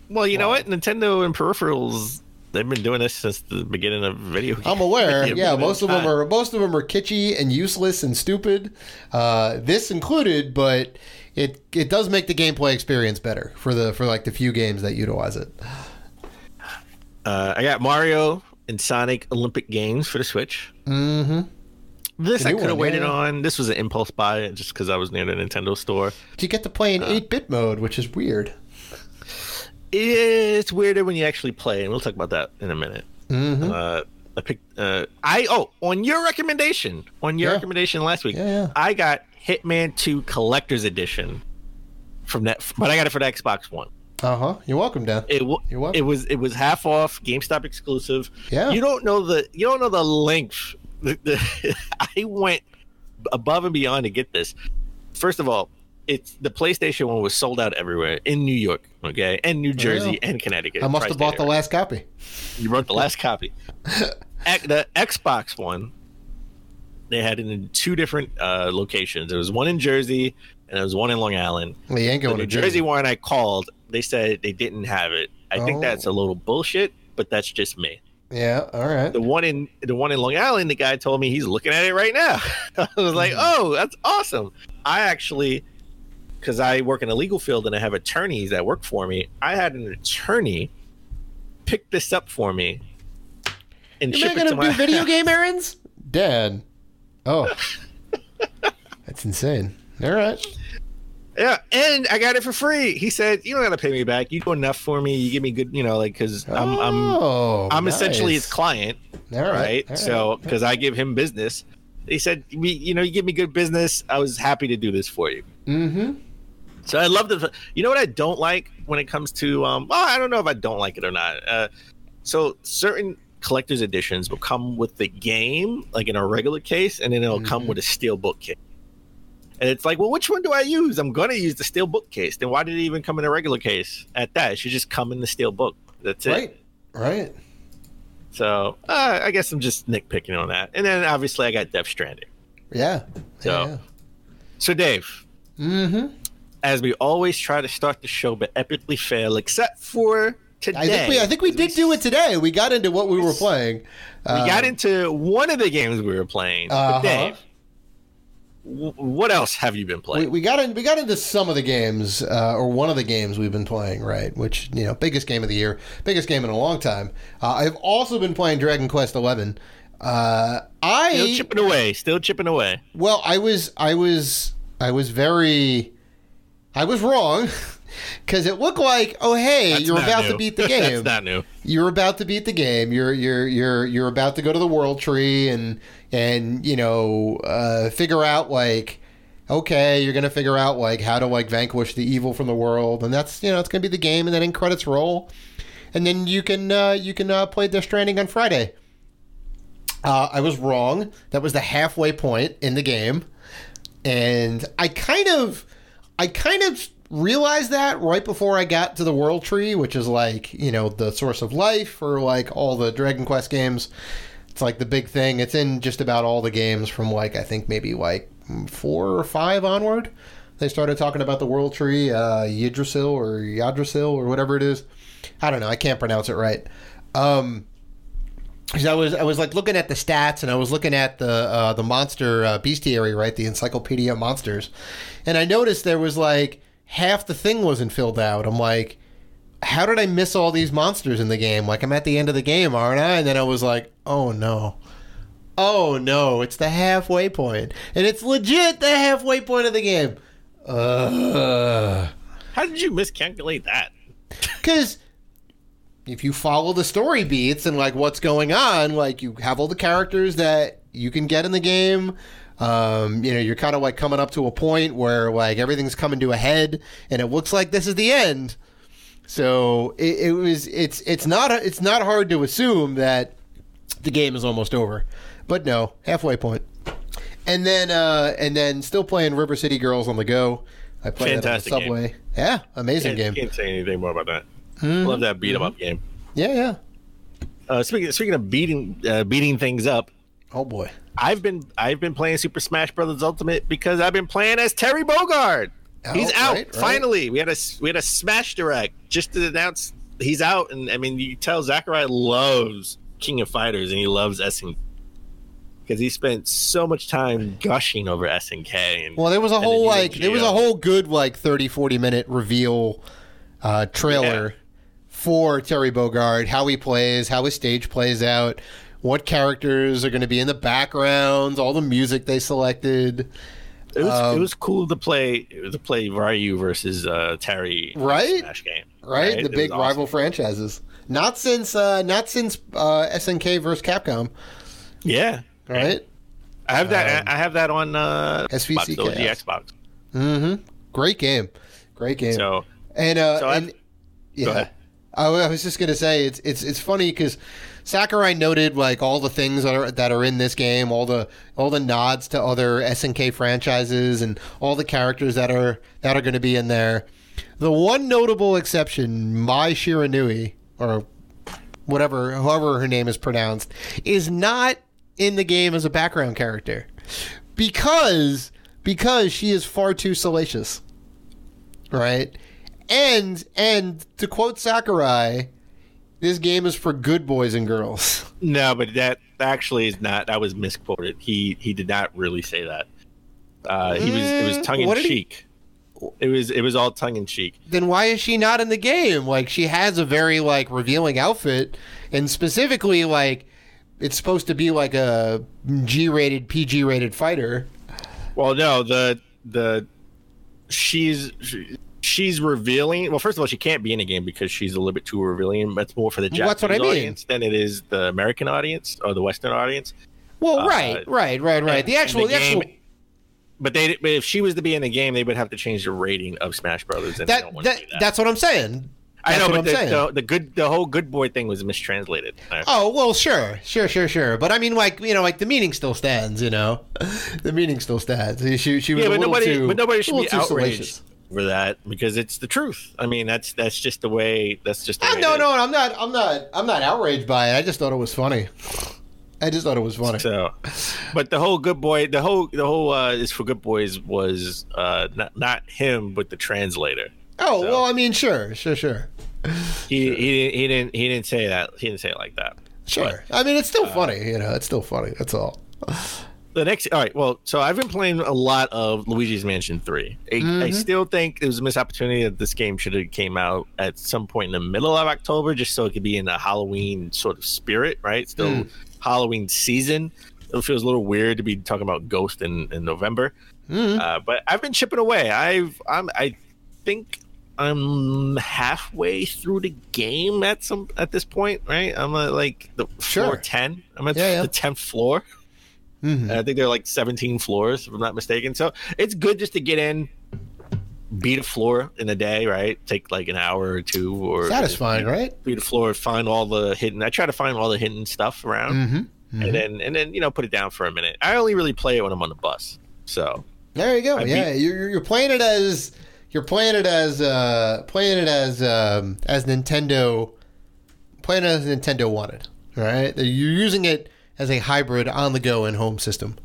[SPEAKER 4] Well, you know what? Nintendo and peripherals, they've been doing this since the beginning of video games.
[SPEAKER 3] I'm aware. Yeah, most of them are kitschy and useless and stupid. This included, but it does make the gameplay experience better for the few games that utilize it.
[SPEAKER 4] I got Mario and Sonic Olympic Games for the Switch. This I could have waited on. This was an impulse buy just because I was near the Nintendo store.
[SPEAKER 3] You get to play in 8-bit mode, which is weird.
[SPEAKER 4] It's weirder when you actually play, and we'll talk about that in a minute.
[SPEAKER 3] Mm-hmm.
[SPEAKER 4] I picked. On your recommendation last week, I got Hitman 2 Collector's Edition from that, but I got it for the Xbox One.
[SPEAKER 3] You're welcome, Dan. You're welcome.
[SPEAKER 4] It was half off, GameStop exclusive.
[SPEAKER 3] Yeah.
[SPEAKER 4] You don't know the length. I went above and beyond to get this. First of all, it's the PlayStation 1 was sold out everywhere in New York, okay, and New Jersey and Connecticut.
[SPEAKER 3] I must have bought the last copy.
[SPEAKER 4] You bought the last copy. The Xbox One, they had it in 2 different locations. There was one in Jersey and there was one in Long Island.
[SPEAKER 3] Well, you ain't going
[SPEAKER 4] the
[SPEAKER 3] to
[SPEAKER 4] New Jersey one I called. They said they didn't have it. I think that's a little bullshit, but that's just me.
[SPEAKER 3] Yeah, all right.
[SPEAKER 4] The one in Long Island, the guy told me he's looking at it right now. I was like, oh, that's awesome. I actually, because I work in a legal field and I have attorneys that work for me, I had an attorney pick this up for me and ship it to my house.
[SPEAKER 3] Do video game errands? Dad. Oh. That's insane. All right.
[SPEAKER 4] Yeah, and I got it for free. He said, "You don't got to pay me back. You do enough for me. You give me good, because I'm
[SPEAKER 3] nice.
[SPEAKER 4] Essentially his client,
[SPEAKER 3] all right?
[SPEAKER 4] So because I give him business, he said, you give me good business. I was happy to do this for you.
[SPEAKER 3] Mm-hmm.
[SPEAKER 4] So I love the. You know what I don't like when it comes to I don't know if I don't like it or not. So certain collector's editions will come with the game, like in a regular case, and then it'll come with a steel book case. And it's like, well, which one do I use? I'm going to use the steel book case. Then why did it even come in a regular case at that? It should just come in the steel book. That's it.
[SPEAKER 3] Right.
[SPEAKER 4] So I guess I'm just nitpicking on that. And then obviously I got Death Stranding.
[SPEAKER 3] Yeah.
[SPEAKER 4] So Dave, as we always try to start the show, but epically fail, except for today.
[SPEAKER 3] I think we did do it today. We got into what we were playing.
[SPEAKER 4] We got into one of the games we were playing. But Dave, what else have you been playing?
[SPEAKER 3] We got into some of the games, or one of the games we've been playing, right? Which, biggest game of the year, biggest game in a long time. I've also been playing Dragon Quest XI.
[SPEAKER 4] Still chipping away.
[SPEAKER 3] Well, I was wrong. Because it looked like, you're about to beat the game.
[SPEAKER 4] That's not new.
[SPEAKER 3] You're about to beat the game. You're about to go to the World Tree and figure out you're gonna figure out how to vanquish the evil from the world, and that's it's gonna be the game, and then in credits roll, and then you can play Death Stranding on Friday. I was wrong. That was the halfway point in the game, and I kind of realized that right before I got to the World Tree, which is the source of life for all the Dragon Quest games. It's the big thing. It's in just about all the games from I think maybe 4 or 5 onward. They started talking about the World Tree, Yggdrasil or whatever it is. I don't know. I can't pronounce it right. Because I was looking at the stats, and I was looking at the monster bestiary, right? The Encyclopedia of Monsters, and I noticed there was half the thing wasn't filled out. I'm like, how did I miss all these monsters in the game? I'm at the end of the game, aren't I? And then I was like, oh no, it's the halfway point, and it's legit the halfway point of the game.
[SPEAKER 4] How did you miscalculate that?
[SPEAKER 3] Because if you follow the story beats and what's going on, you have all the characters that you can get in the game. You're kind of coming up to a point where everything's coming to a head, and it looks like this is the end. So it's not hard to assume that the game is almost over, but no, halfway point. And then still playing River City Girls on the go. I played that on the subway. Game. Yeah, amazing game.
[SPEAKER 4] Can't say anything more about that. Love that beat 'em up game.
[SPEAKER 3] Yeah.
[SPEAKER 4] Speaking of beating things up.
[SPEAKER 3] Oh boy.
[SPEAKER 4] I've been playing Super Smash Bros. Ultimate because I've been playing as Terry Bogard. He's out right. Finally. We had a Smash Direct just to announce he's out, and you tell Zachariah loves King of Fighters and he loves SNK because he spent so much time gushing over SNK. And,
[SPEAKER 3] there was a whole a whole good 30-40 minute reveal trailer for Terry Bogard, how he plays, how his stage plays out. what characters are going to be in the backgrounds, all the music they selected.
[SPEAKER 4] It was cool to play Ryu versus Terry in the Smash game.
[SPEAKER 3] Right? The big rival franchises. Not since SNK versus Capcom.
[SPEAKER 4] Yeah.
[SPEAKER 3] Right?
[SPEAKER 4] I have that on
[SPEAKER 3] SVC
[SPEAKER 4] Xbox, the Xbox.
[SPEAKER 3] Mm-hmm. Great game. So yeah.
[SPEAKER 4] Go ahead.
[SPEAKER 3] I was just gonna say it's funny because Sakurai noted like all the things that are in this game, all the nods to other SNK franchises and all the characters that are going to be in there. The one notable exception, Mai Shiranui, or however her name is pronounced, is not in the game as a background character because she is far too salacious, right? And to quote Sakurai, this game is for good boys and girls.
[SPEAKER 4] No, but that actually is not. That was misquoted. He did not really say that. It was tongue in cheek. It was all tongue in cheek.
[SPEAKER 3] Then why is she not in the game? Like, she has a very like revealing outfit, and specifically like it's supposed to be like a G-rated, PG-rated fighter.
[SPEAKER 4] Well, no, she's revealing. Well, first of all, she can't be in a game because she's a little bit too revealing. That's more for the Japanese audience than it is the American audience or the Western audience.
[SPEAKER 3] Well, right. The actual.
[SPEAKER 4] But if she was to be in the game, they would have to change the rating of Smash Brothers. And
[SPEAKER 3] that's what I'm saying.
[SPEAKER 4] I know, but the whole good boy thing was mistranslated.
[SPEAKER 3] Oh well, sure. But I mean, like the meaning still stands. The meaning still stands. She was a little too.
[SPEAKER 4] But nobody should be outraged
[SPEAKER 3] salacious
[SPEAKER 4] for that because it's the truth. I mean, that's just the way. That's just the way.
[SPEAKER 3] No, I'm not outraged by it. I just thought it was funny.
[SPEAKER 4] So, but the whole good boy, the whole is for good boys was not him, but the translator.
[SPEAKER 3] Oh, so, well, I mean, sure.
[SPEAKER 4] He didn't say that. He didn't say it like that.
[SPEAKER 3] Sure. But, I mean, it's still funny. It's still funny. That's all.
[SPEAKER 4] All right. Well, so I've been playing a lot of Luigi's Mansion 3. I still think it was a missed opportunity that this game should have came out at some point in the middle of October, just so it could be in a Halloween sort of spirit, right? Still Halloween season. It feels a little weird to be talking about Ghost in November. But I've been chipping away. I think I'm halfway through the game at this point, right? I'm like the floor 10. I'm at the 10th floor. I think there are like 17 floors, if I'm not mistaken. So it's good just to get in, beat a floor in a day, right? Take like an hour or two, or
[SPEAKER 3] satisfying, right?
[SPEAKER 4] Beat a floor, find all the hidden. I try to find all the hidden stuff around, and then put it down for a minute. I only really play it when I'm on the bus. So
[SPEAKER 3] there you go. You're playing it as Nintendo. Playing it as Nintendo wanted, right? You're using it as a hybrid on-the-go and home system.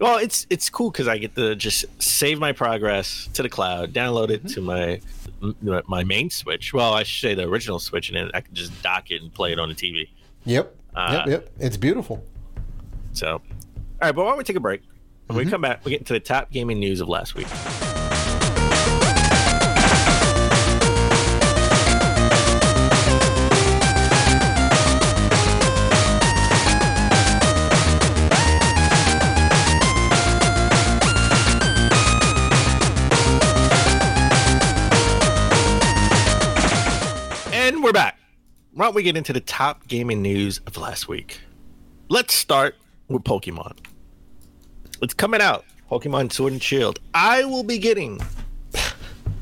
[SPEAKER 4] Well, it's cool because I get to just save my progress to the cloud, download it to my main Switch. Well, I should say the original Switch, and then I can just dock it and play it on the TV.
[SPEAKER 3] Yep. It's beautiful.
[SPEAKER 4] So, all right, but why don't we take a break? When we come back, we get into the top gaming news of last week. And we're back. Why don't we get into the top gaming news of last week? Let's start with Pokemon. It's coming out. Pokemon Sword and Shield. I will be getting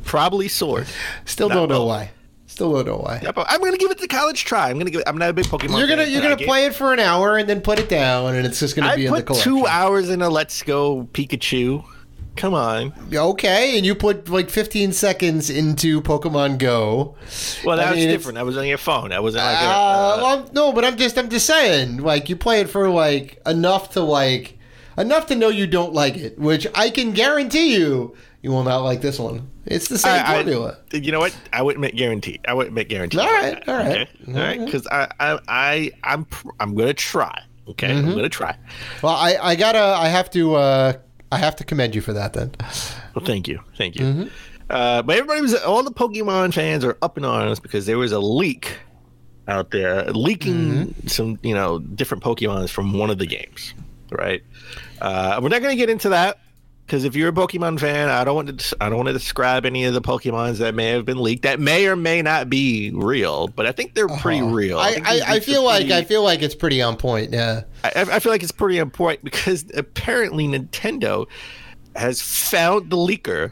[SPEAKER 4] probably Sword.
[SPEAKER 3] Still don't know why.
[SPEAKER 4] Yeah, but I'm gonna give it the college try. I'm not a big Pokemon.
[SPEAKER 3] You're gonna play it for an hour and then put it down, and it's just gonna be in the collection.
[SPEAKER 4] I put 2 hours in a Let's Go Pikachu. Come on.
[SPEAKER 3] Okay, and you put like 15 seconds into Pokemon Go.
[SPEAKER 4] Well, that was different. That was on your phone. That wasn't like
[SPEAKER 3] no, but I'm just saying, like, you play it for like enough to know you don't like it, which I can guarantee you will not like this one. It's the same formula.
[SPEAKER 4] You know what? I wouldn't make guarantee. All right. Okay? All right, because I'm gonna try. Okay, I'm gonna try.
[SPEAKER 3] Well, I have to commend you for that then.
[SPEAKER 4] Well, thank you. But all the Pokemon fans are up in arms because there was a leak out there leaking some, different Pokemons from one of the games, right? We're not going to get into that because if you're a Pokemon fan, I don't want to describe any of the Pokemons that may have been leaked that may or may not be real, but I think they're pretty real.
[SPEAKER 3] I feel like it's pretty on point. Yeah,
[SPEAKER 4] I feel like it's pretty on point because apparently Nintendo has found the leaker.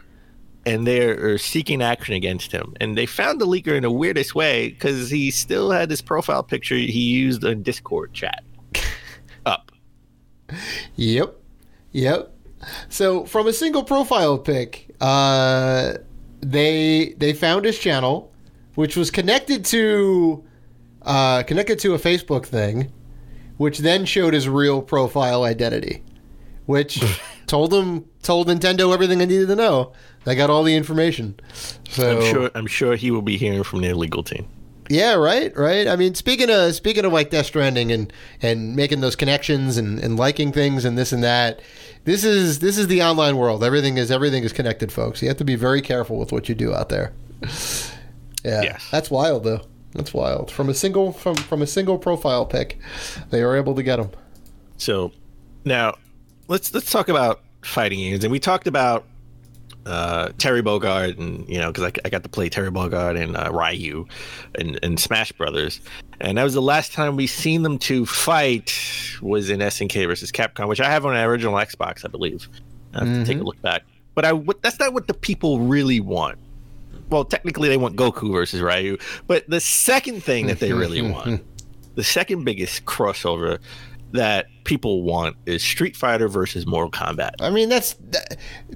[SPEAKER 4] And they're seeking action against him. And they found the leaker in the weirdest way because he still had this profile picture he used in Discord chat up.
[SPEAKER 3] Yep. So from a single profile pic, they found his channel, which was connected to a Facebook thing, which then showed his real profile identity, which told Nintendo everything they needed to know. They got all the information. So
[SPEAKER 4] I'm sure he will be hearing from their legal team.
[SPEAKER 3] Yeah, right. I mean, speaking of like Death Stranding and making those connections and liking things and this and that, this is the online world. Everything is connected, folks. You have to be very careful with what you do out there. Yeah, yes. That's wild though. That's wild. From a single profile pic, they were able to get him. So
[SPEAKER 4] now let's talk about fighting games, and we talked about Terry Bogard, and because I got to play Terry Bogard and Ryu and Smash Brothers, and that was the last time we seen them two fight was in SNK versus Capcom, which I have on the original Xbox, I believe. I have to take a look back, but that's not what the people really want. Well, technically they want Goku versus Ryu, but the second thing that they really want, the second biggest crossover that people want is Street Fighter versus Mortal Kombat.
[SPEAKER 3] I mean,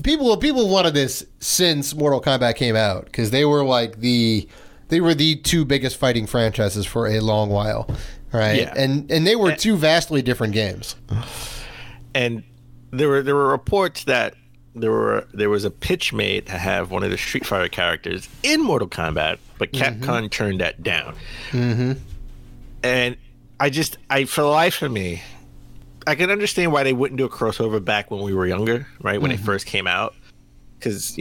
[SPEAKER 3] people wanted this since Mortal Kombat came out because they were the two biggest fighting franchises for a long while, right? Yeah. And they were two vastly different games.
[SPEAKER 4] And there were reports that there was a pitch made to have one of the Street Fighter characters in Mortal Kombat, but Capcom turned that down. And I for the life of me, I can understand why they wouldn't do a crossover back when we were younger, right? When they first came out. Because,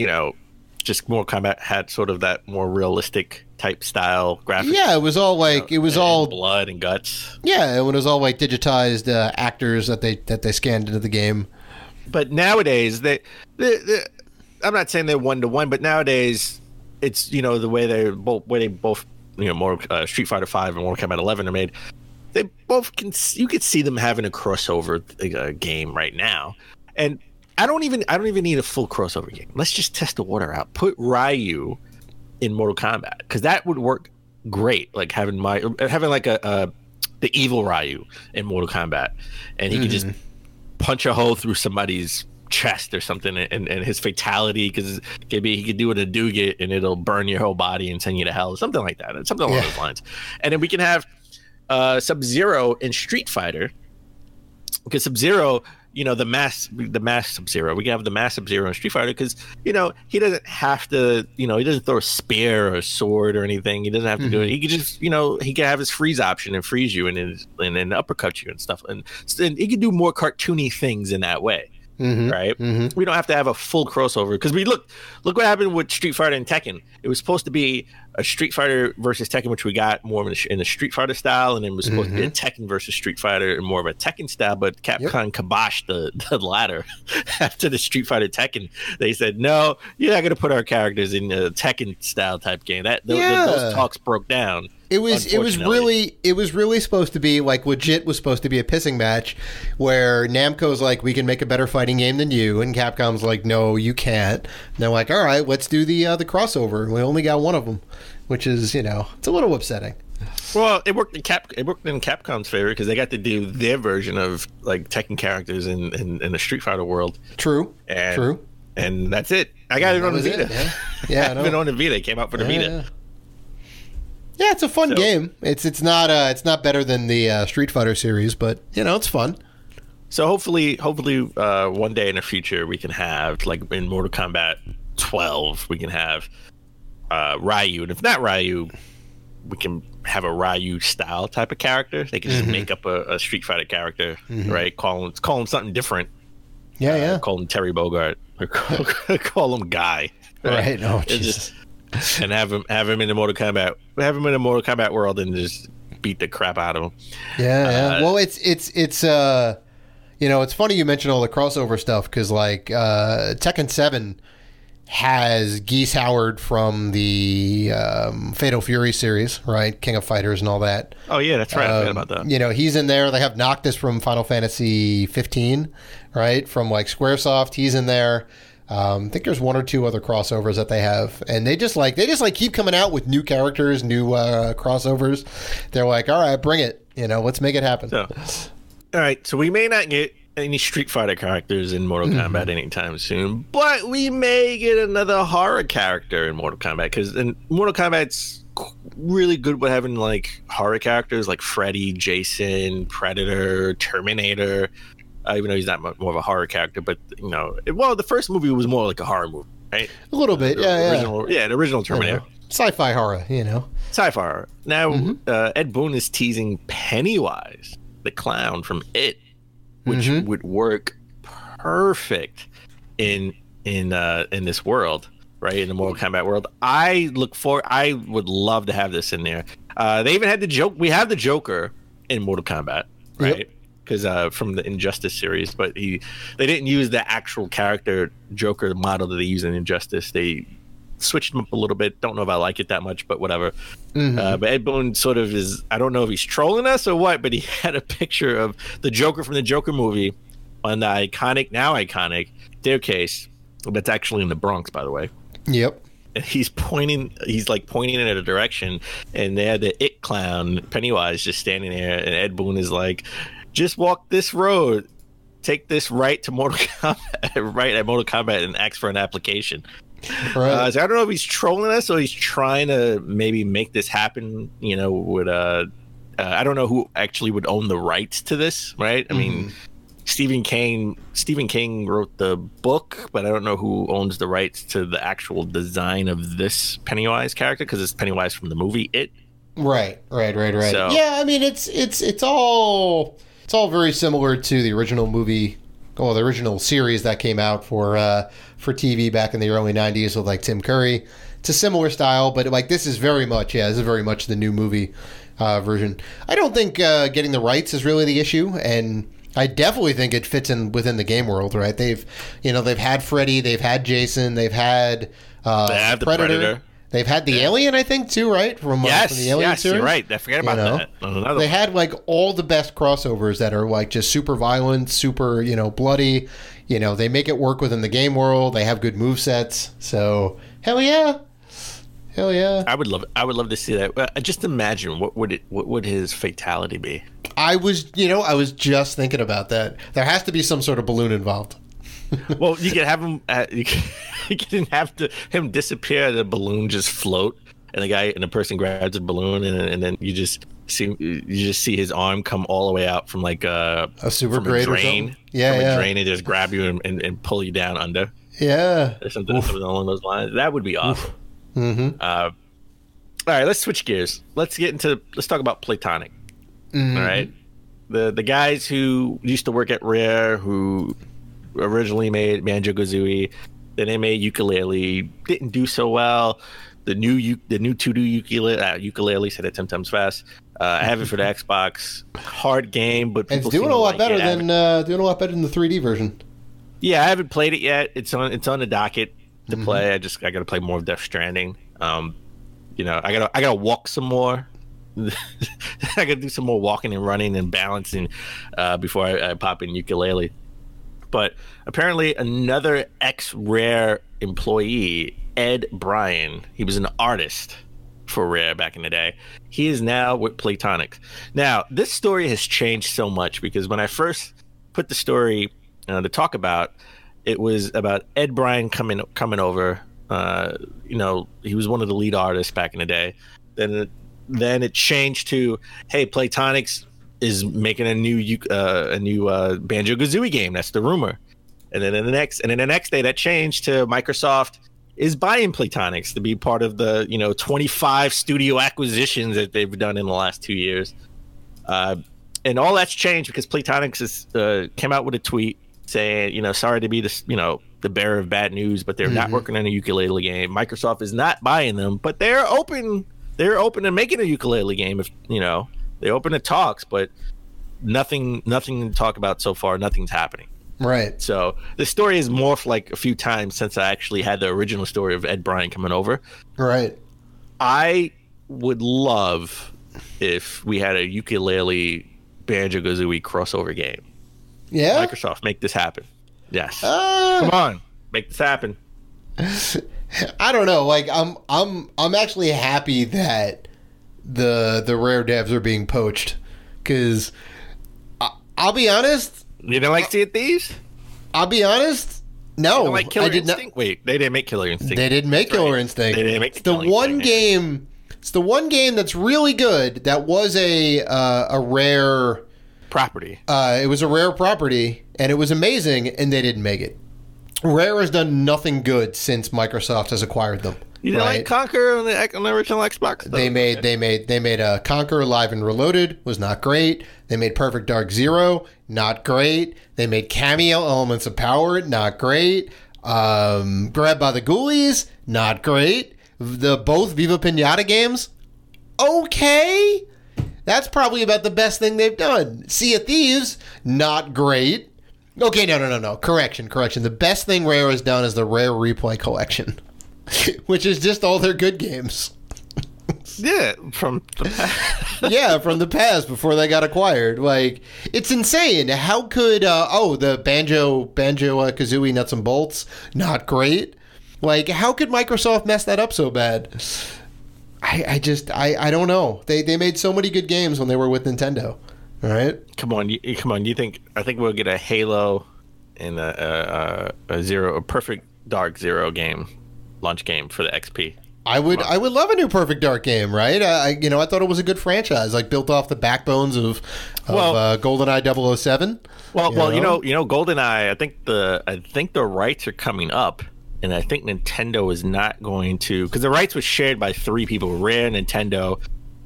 [SPEAKER 4] just Mortal Kombat had sort of that more realistic type style graphics.
[SPEAKER 3] Yeah, it was all like, all
[SPEAKER 4] blood and guts.
[SPEAKER 3] Yeah, it was all like digitized actors that they scanned into the game.
[SPEAKER 4] But nowadays, I'm not saying they're 1-to-1, but nowadays it's, the way they both, more Street Fighter 5 and Mortal Kombat 11 are made. They both you could see them having a crossover game right now, and I don't even need a full crossover game. Let's just test the water out. Put Ryu in Mortal Kombat because that would work great. Like having the evil Ryu in Mortal Kombat, and he could just punch a hole through somebody's chest or something, and his fatality because maybe he could do it a Dugat and it'll burn your whole body and send you to hell, something like that, something along those lines. And then we can have Sub-Zero in Street Fighter, because Sub-Zero, the mass Sub-Zero, we can have the mass Sub-Zero in Street Fighter because he doesn't have to, he doesn't throw a spear or a sword or anything. He doesn't have to do it. He could just, he can have his freeze option and freeze you and then uppercut you and stuff, and he can do more cartoony things in that way. Right? We don't have to have a full crossover because look what happened with Street Fighter and Tekken. It was supposed to be a Street Fighter versus Tekken, which we got more in the Street Fighter style, and then it was supposed to be a Tekken versus Street Fighter and more of a Tekken style, but Capcom kiboshed the latter. After the Street Fighter Tekken, they said, no, you're not going to put our characters in a Tekken style type game. Those talks broke down.
[SPEAKER 3] It was really supposed to be like legit was supposed to be a pissing match where Namco's like, we can make a better fighting game than you, and Capcom's like, no, you can't. And they're like, all right, let's do the crossover. We only got one of them, which is it's a little upsetting.
[SPEAKER 4] Well, it worked in Capcom's favor because they got to do their version of like Tekken characters in the Street Fighter world.
[SPEAKER 3] True.
[SPEAKER 4] And that's it. I got it on the Vita.
[SPEAKER 3] Yeah,
[SPEAKER 4] I been on the Vita. It came out for the Vita.
[SPEAKER 3] Yeah. Yeah, it's a fun game. It's not better than the Street Fighter series, but it's fun.
[SPEAKER 4] So hopefully, one day in the future we can have like in Mortal Kombat 12, we can have Ryu, and if not Ryu, we can have a Ryu style type of character. They can just make up a Street Fighter character, right? Call him something different.
[SPEAKER 3] Yeah.
[SPEAKER 4] Call him Terry Bogard or call him Guy.
[SPEAKER 3] Right. Oh, Jesus.
[SPEAKER 4] And have him in the Mortal Kombat world, and just beat the crap out of him.
[SPEAKER 3] Yeah. Well, it's it's funny you mention all the crossover stuff because like Tekken 7 has Geese Howard from the Fatal Fury series, right? King of Fighters and all that.
[SPEAKER 4] Oh yeah, that's right. I forgot about that.
[SPEAKER 3] He's in there. They have Noctis from Final Fantasy 15, right? From like Squaresoft, he's in there. I think there's one or two other crossovers that they have, and they just keep coming out with new characters, new crossovers. They're like, all right, bring it. Let's make it happen.
[SPEAKER 4] So, all right, so we may not get any Street Fighter characters in Mortal Kombat anytime soon, but we may get another horror character in Mortal Kombat because in Mortal Kombat's really good with having like horror characters like Freddy, Jason, Predator, Terminator. Even though he's not more of a horror character, but the first movie was more like a horror movie, right? A
[SPEAKER 3] little bit,
[SPEAKER 4] the original Terminator,
[SPEAKER 3] sci-fi horror,
[SPEAKER 4] sci-fi horror. Now Ed Boon is teasing Pennywise, the clown from It, which would work perfect in this world, right? In the Mortal Kombat world. I would love to have this in there. They even had the joke. We have the Joker in Mortal Kombat, right? Yep. Because from the Injustice series, but they didn't use the actual character Joker model that they use in Injustice. They switched him up a little bit. Don't know if I like it that much, but whatever. But Ed Boon sort of is, I don't know if he's trolling us or what, but he had a picture of the Joker from the Joker movie on the now iconic staircase that's actually in the Bronx, by the way.
[SPEAKER 3] Yep.
[SPEAKER 4] And he's pointing in a direction, and they had the It clown Pennywise just standing there, and Ed Boon is like, just walk this road, take this right to Mortal Kombat, right at Mortal Kombat, and ask for an application. Right. So I don't know if he's trolling us or he's trying to maybe make this happen. I don't know who actually would own the rights to this, right? I mean, Stephen King wrote the book, but I don't know who owns the rights to the actual design of this Pennywise character because it's Pennywise from the movie It.
[SPEAKER 3] Right.
[SPEAKER 4] So,
[SPEAKER 3] yeah, I mean, it's all very similar to the original movie, the original series that came out for TV back in the early 90s with like Tim Curry. It's a similar style, but like this is very much the new movie version. I don't think getting the rights is really the issue, and I definitely think it fits in within the game world, right? They've had Freddy, they've had Jason, they've had
[SPEAKER 4] the Predator.
[SPEAKER 3] They've had the Alien, I think, too, right? From the Alien series.
[SPEAKER 4] You're right. I forget about that.
[SPEAKER 3] They had like all the best crossovers that are like just super violent, super bloody. They make it work within the game world. They have good movesets. So hell yeah.
[SPEAKER 4] I would love to see that. Just imagine what would his fatality be?
[SPEAKER 3] I was just thinking about that. There has to be some sort of balloon involved.
[SPEAKER 4] Well, you could have him. You can have him disappear, the balloon just float, and the person grabs the balloon, and then you just see his arm come all the way out from like a
[SPEAKER 3] super great
[SPEAKER 4] drain,
[SPEAKER 3] or something. A
[SPEAKER 4] drain, and just grab you and pull you down under.
[SPEAKER 3] Yeah,
[SPEAKER 4] or something along those lines. That would be awesome. All right, let's switch gears. Let's talk about Platonic. All right, the guys who used to work at Rare, who originally made Banjo-Kazooie, then they made Ukulele, didn't do so well. The new 2D ukulele, said it 10 times fast. I have it for the Xbox. Hard game, but people
[SPEAKER 3] it's doing a lot better than the 3D version.
[SPEAKER 4] Yeah, I haven't played it yet. It's on the docket to play. I got to play more of Death Stranding. I gotta walk some more. I gotta do some more walking and running and balancing before I pop in ukulele. But apparently another ex-Rare employee, Ed Bryan, he was an artist for Rare back in the day. He is now with Platonic. Now, this story has changed so much because when I first put the story to talk about, it was about Ed Bryan coming over. He was one of the lead artists back in the day. Then it changed to, hey, Platonix is making a new Banjo-Kazooie game. That's the rumor. And then the next day that changed to Microsoft is buying Platonix to be part of the 25 studio acquisitions that they've done in the last 2 years. And all that's changed because Platonix came out with a tweet saying, sorry to be the bearer of bad news, but they're not working on a ukulele game. Microsoft is not buying them, but they're open to making a ukulele game if They open to talks, but nothing to talk about so far. Nothing's happening.
[SPEAKER 3] Right.
[SPEAKER 4] So the story has morphed like a few times since I actually had the original story of Ed Bryan coming over.
[SPEAKER 3] Right.
[SPEAKER 4] I would love if we had a ukulele Banjo-Kazooie crossover game.
[SPEAKER 3] Yeah.
[SPEAKER 4] Microsoft, make this happen. Yes. Come on, make this happen.
[SPEAKER 3] I don't know. Like I'm actually happy that the Rare devs are being poached, because I'll be honest.
[SPEAKER 4] You don't like Sea of Thieves?
[SPEAKER 3] I'll be honest. No,
[SPEAKER 4] like Killer
[SPEAKER 3] I did
[SPEAKER 4] Instinct?
[SPEAKER 3] not.
[SPEAKER 4] Wait, they didn't make Killer Instinct.
[SPEAKER 3] They didn't make Killer Instinct.
[SPEAKER 4] They didn't make
[SPEAKER 3] it's the one game. It's the one game that's really good. That was a rare
[SPEAKER 4] property.
[SPEAKER 3] It was a rare property, and it was amazing, and they didn't make it. Rare has done nothing good since Microsoft has acquired them.
[SPEAKER 4] You didn't like Conquer on the original Xbox? Though?
[SPEAKER 3] They made a Conquer Live and Reloaded, was not great. They made Perfect Dark Zero, not great. They made Cameo Elements of Power, not great. Grabbed by the Ghoulies, not great. Both Viva Pinata games, okay. That's probably about the best thing they've done. Sea of Thieves, not great. Okay, no. Correction. The best thing Rare has done is the Rare Replay Collection, which is just all their good games.
[SPEAKER 4] Yeah, from the past.
[SPEAKER 3] Yeah, from the past before they got acquired. Like, it's insane. How could the Banjo Kazooie Nuts and Bolts, not great. Like, how could Microsoft mess that up so bad? I don't know. They made so many good games when they were with Nintendo. All right.
[SPEAKER 4] Come on. I think we'll get a Halo and a Perfect Dark Zero game, launch game for the XP.
[SPEAKER 3] I would love a new Perfect Dark game, right? I thought it was a good franchise, like built off the backbones of GoldenEye 007.
[SPEAKER 4] Well, GoldenEye. I think the rights are coming up, and I think Nintendo is not going to, because the rights was shared by 3 people: Rare, Nintendo,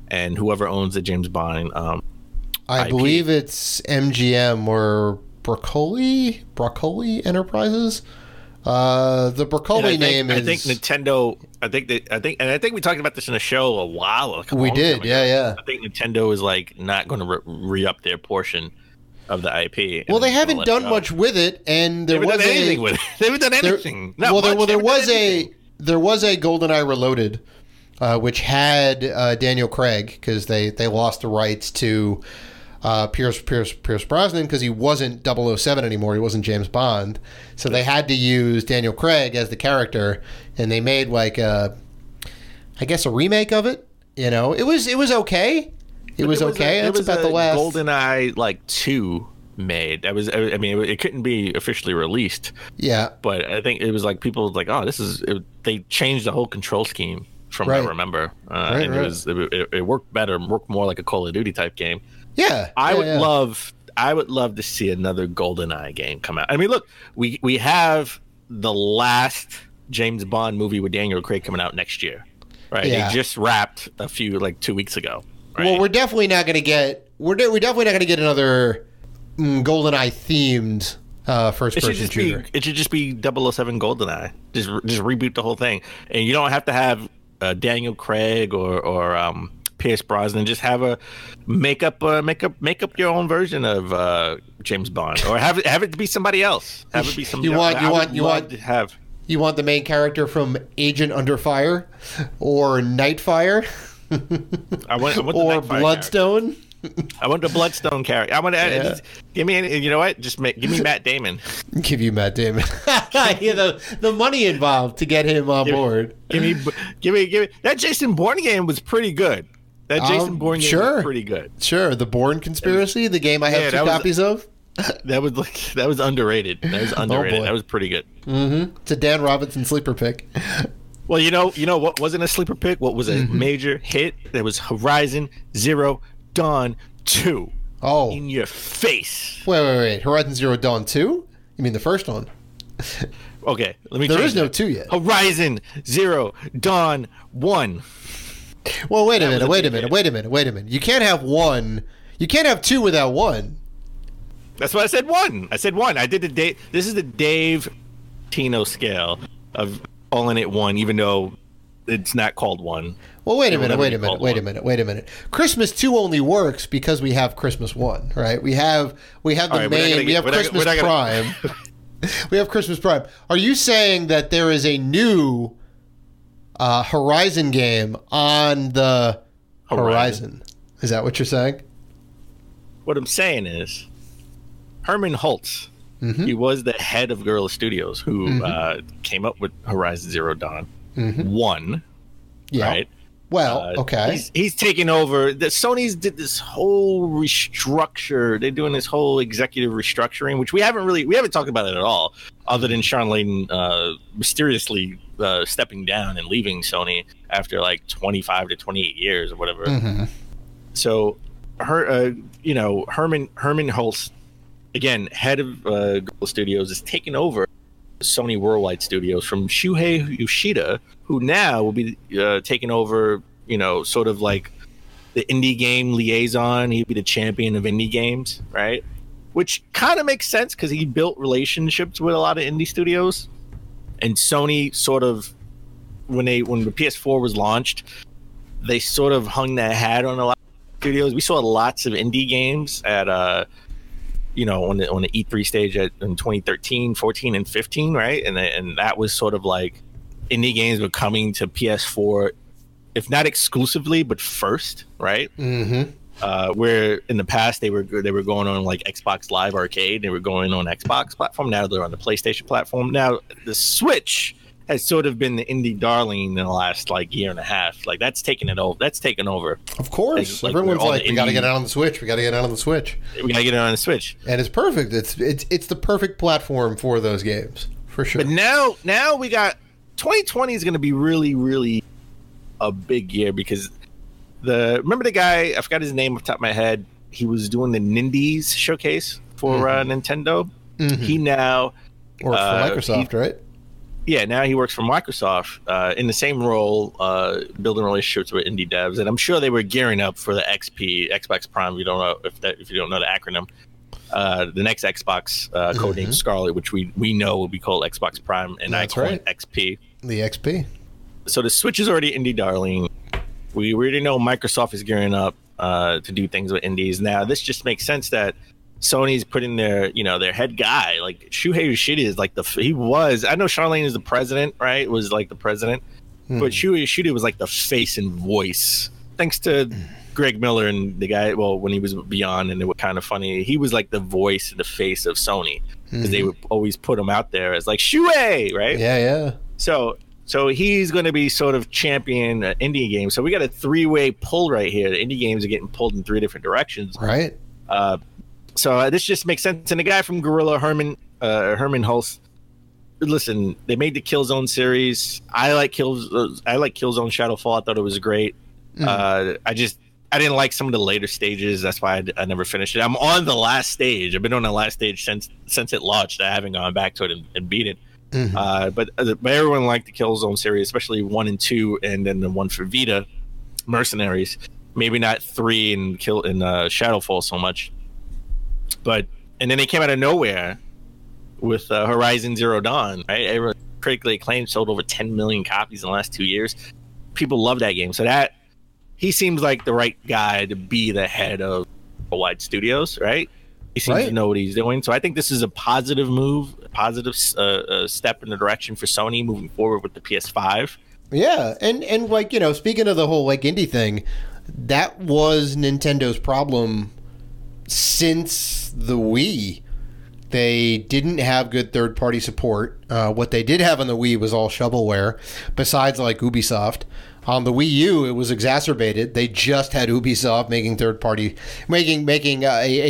[SPEAKER 4] and whoever owns the James Bond.
[SPEAKER 3] I
[SPEAKER 4] IP.
[SPEAKER 3] believe it's MGM or Broccoli Enterprises. The Broccoli name is.
[SPEAKER 4] I think Nintendo. I think we talked about this in a show a while ago.
[SPEAKER 3] We did, yeah.
[SPEAKER 4] I think Nintendo is like not going to re-up their portion of the IP.
[SPEAKER 3] Well, they haven't done much with it, and there was
[SPEAKER 4] anything with it. They haven't done anything. There was
[SPEAKER 3] a GoldenEye Reloaded, which had Daniel Craig, because they lost the rights to Pierce Brosnan because he wasn't 007 anymore. He wasn't James Bond, so they had to use Daniel Craig as the character, and they made like a remake of it. You know, it was okay. It was okay. That's about the last
[SPEAKER 4] GoldenEye like 2 made. That was. I mean, it couldn't be officially released.
[SPEAKER 3] Yeah,
[SPEAKER 4] but I think it was like people was like, oh, this is. They changed the whole control scheme from what I remember, and it worked better, worked more like a Call of Duty type game.
[SPEAKER 3] Yeah,
[SPEAKER 4] I would love to see another GoldenEye game come out. I mean, look, we have the last James Bond movie with Daniel Craig coming out next year, right?
[SPEAKER 3] Yeah.
[SPEAKER 4] They just wrapped a few, like 2 weeks ago. Right?
[SPEAKER 3] Well, we're definitely not going to get another GoldenEye themed first person shooter.
[SPEAKER 4] It should just be 007 GoldenEye. Just reboot the whole thing, and you don't have to have Daniel Craig or Pierce Brosnan. Just have a make up your own version of James Bond, or have it be somebody else. Have it be somebody else. You want the main character from Agent Under Fire or Nightfire? I want
[SPEAKER 3] or Bloodstone.
[SPEAKER 4] I want the Bloodstone character. I want to give me. You know what? Give me Matt Damon.
[SPEAKER 3] Give you Matt Damon. The money involved to get him on board.
[SPEAKER 4] Give me. That Jason Bourne game was pretty good. That Jason Bourne game was pretty good.
[SPEAKER 3] Sure, the Bourne Conspiracy, the game I have 2 copies of.
[SPEAKER 4] That was underrated. That was underrated. That was pretty good.
[SPEAKER 3] Mm-hmm. It's a Dan Robinson sleeper pick.
[SPEAKER 4] Well, you know what wasn't a sleeper pick? What was a major hit? That was Horizon Zero Dawn 2.
[SPEAKER 3] Oh,
[SPEAKER 4] in your face!
[SPEAKER 3] Wait! Horizon Zero Dawn 2? You mean the first one?
[SPEAKER 4] Okay, let me.
[SPEAKER 3] There is no 2 yet.
[SPEAKER 4] Horizon Zero Dawn 1.
[SPEAKER 3] Well, wait a minute. You can't have 1. You can't have 2 without 1.
[SPEAKER 4] That's why I said 1. I did the This is the Dave Tino scale of calling it 1, even though it's not called 1.
[SPEAKER 3] Well, wait a minute. Christmas 2 only works because we have Christmas 1, right? We have Christmas Prime. We have Christmas Prime. Are you saying that there is a new Horizon game on the Horizon? Is that what you're saying?
[SPEAKER 4] What I'm saying is Hermen Hulst. He was the head of Guerrilla Studios, who came up with Horizon Zero Dawn 1. Yeah. Right?
[SPEAKER 3] Well, okay.
[SPEAKER 4] He's taking over. The Sony's did this whole restructure. They're doing this whole executive restructuring, which we haven't talked about it at all, other than Sean Layden mysteriously stepping down and leaving Sony after like 25 to 28 years or whatever. So, Hermen Hulst, again, head of Guerrilla Studios, is taking over Sony Worldwide Studios from Shuhei Yoshida, who now will be taking over, sort of like the indie game liaison. He'll be the champion of indie games, right? Which kind of makes sense because he built relationships with a lot of indie studios. And Sony sort of, when the PS4 was launched, they sort of hung their hat on a lot of studios. We saw lots of indie games at on the E3 stage in 2013, 14, and 15, right? And that was sort of like indie games were coming to PS4, if not exclusively, but first, right? Where in the past they were going on like Xbox Live Arcade, they were going on Xbox platform. Now they're on the PlayStation platform. Now the Switch has sort of been the indie darling in the last like year and a half. Like that's taken over.
[SPEAKER 3] Of course, everyone's like, we got to get it on the Switch. We got to get it on the Switch. And it's perfect. It's the perfect platform for those games for sure.
[SPEAKER 4] But now we got 2020 is going to be really, really a big year because remember the guy, I forgot his name off the top of my head. He was doing the Nindies showcase for Nintendo. He now
[SPEAKER 3] works for Microsoft, right?
[SPEAKER 4] Yeah, now he works for Microsoft in the same role, building relationships with indie devs, and I'm sure they were gearing up for the Xbox Prime. If you don't know the acronym, the next Xbox codename Scarlet, which we know will be called Xbox Prime, and I call it XP.
[SPEAKER 3] The XP.
[SPEAKER 4] So the Switch is already indie darling. We already know Microsoft is gearing up to do things with indies. Now this just makes sense that Sony's putting their head guy, like Shuhei Yoshida is like I know Charlene is the president, right? Was like the president, but Shuhei Yoshida was like the face and voice. Thanks to Greg Miller and the guy, when he was Beyond, and it was kind of funny. He was like the voice and the face of Sony because they would always put him out there as like Shuhei, right?
[SPEAKER 3] Yeah.
[SPEAKER 4] So he's going to be sort of champion indie games. So we got a 3-way pull right here. The indie games are getting pulled in 3 different directions,
[SPEAKER 3] right?
[SPEAKER 4] So this just makes sense. And the guy from Guerrilla, Hermen Hulst, listen, they made the Killzone series. I like Killzone Shadowfall. I thought it was great. I didn't like some of the later stages. That's why I never finished it. I'm on the last stage. I've been on the last stage since it launched. I haven't gone back to it and beat it. But everyone liked the Killzone series, especially 1 and 2, and then the one for Vita, Mercenaries. Maybe not 3 and Shadowfall so much. And then they came out of nowhere with Horizon Zero Dawn, right? Everyone critically acclaimed, sold over 10 million copies in the last 2 years. People love that game. So he seems like the right guy to be the head of Worldwide Studios, right? He seems to know what he's doing. So I think this is a positive move, a positive step in the direction for Sony moving forward with the PS5.
[SPEAKER 3] Yeah, and like, speaking of the whole like indie thing, that was Nintendo's problem since the Wii. They didn't have good third-party support. What they did have on the Wii was all shovelware, besides like Ubisoft. On the Wii U, it was exacerbated. They just had Ubisoft making a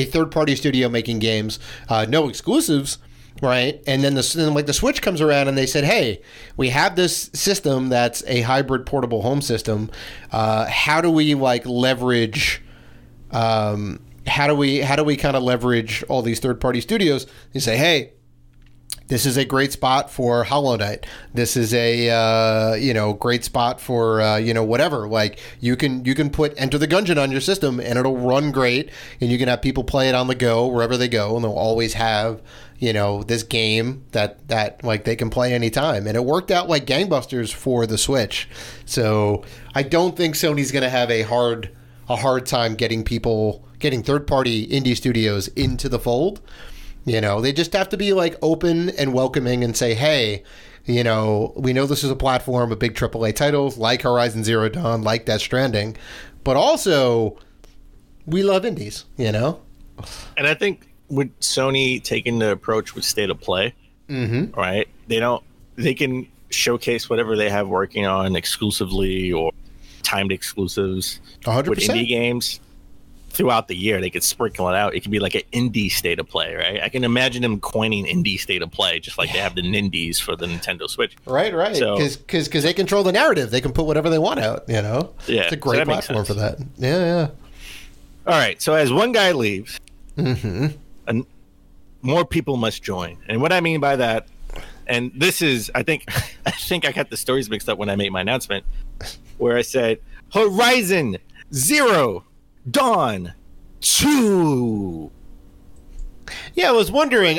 [SPEAKER 3] third-party studio making games, no exclusives, right? And then the Switch comes around and they said, "Hey, we have this system that's a hybrid portable home system. How do we like leverage?" How do we kind of leverage all these third-party studios? They say, hey, this is a great spot for Hollow Knight. This is a great spot for whatever. Like you can put Enter the Gungeon on your system and it'll run great, and you can have people play it on the go wherever they go, and they'll always have this game that like they can play anytime. And it worked out like gangbusters for the Switch. So I don't think Sony's going to have a hard time getting third-party indie studios into the fold. They just have to be like open and welcoming and say, hey, we know this is a platform of big AAA titles like Horizon Zero Dawn, like Death Stranding, but also we love indies,
[SPEAKER 4] And I think with Sony taking the approach with State of Play, right? They can showcase whatever they have working on exclusively or timed exclusives
[SPEAKER 3] 100%.
[SPEAKER 4] with indie games. Throughout the year, they could sprinkle it out. It could be like an indie State of Play, right? I can imagine them coining indie State of Play, just like they have the Nindies for the Nintendo Switch.
[SPEAKER 3] Right. Because they control the narrative. They can put whatever they want out, Yeah, it's a great platform for that. Yeah.
[SPEAKER 4] All right, so as one guy leaves, more people must join. And what I mean by that, and this is, I think I got the stories mixed up when I made my announcement, where I said, Horizon Zero Dawn 2.
[SPEAKER 3] Yeah, I was wondering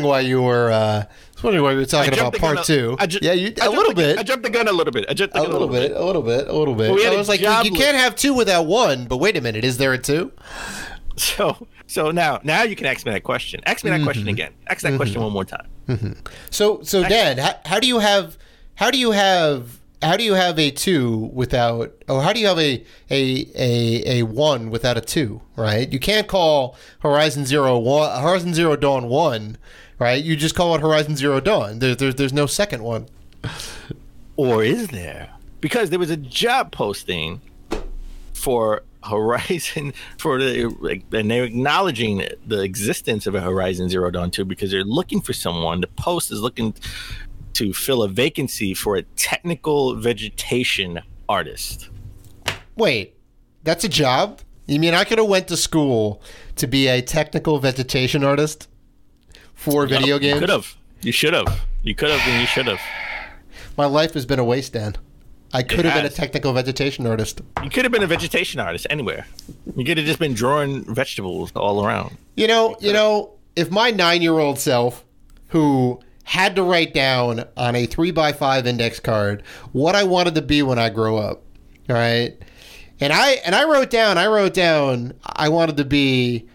[SPEAKER 3] why you were talking about part 2. I jumped
[SPEAKER 4] the gun a little bit. A little bit.
[SPEAKER 3] Well, I was like, you can't have 2 without 1, but wait a minute, is there a 2? So
[SPEAKER 4] now you can ask me that question. Ask me that question again. Ask that question one more time.
[SPEAKER 3] So Dan, how do you have a 2 without, or how do you have a 1 without a 2, right? You can't call Horizon Zero Dawn 1, right? You just call it Horizon Zero Dawn. There's no second one.
[SPEAKER 4] Or is there? Because there was a job posting for Horizon and they're acknowledging the existence of a Horizon Zero Dawn 2 because they're looking for someone. The post is looking to fill a vacancy for a technical vegetation artist.
[SPEAKER 3] Wait, that's a job? You mean I could have went to school to be a technical vegetation artist for video games?
[SPEAKER 4] You could have. You should have. You could have and you should have.
[SPEAKER 3] My life has been a waste, Dan. I could have been a technical vegetation artist.
[SPEAKER 4] You could have been a vegetation artist anywhere. You could have just been drawing vegetables all around.
[SPEAKER 3] If my 9-year-old self, who had to write down on a 3x5 index card what I wanted to be when I grow up, all right? And I wrote down I wanted to be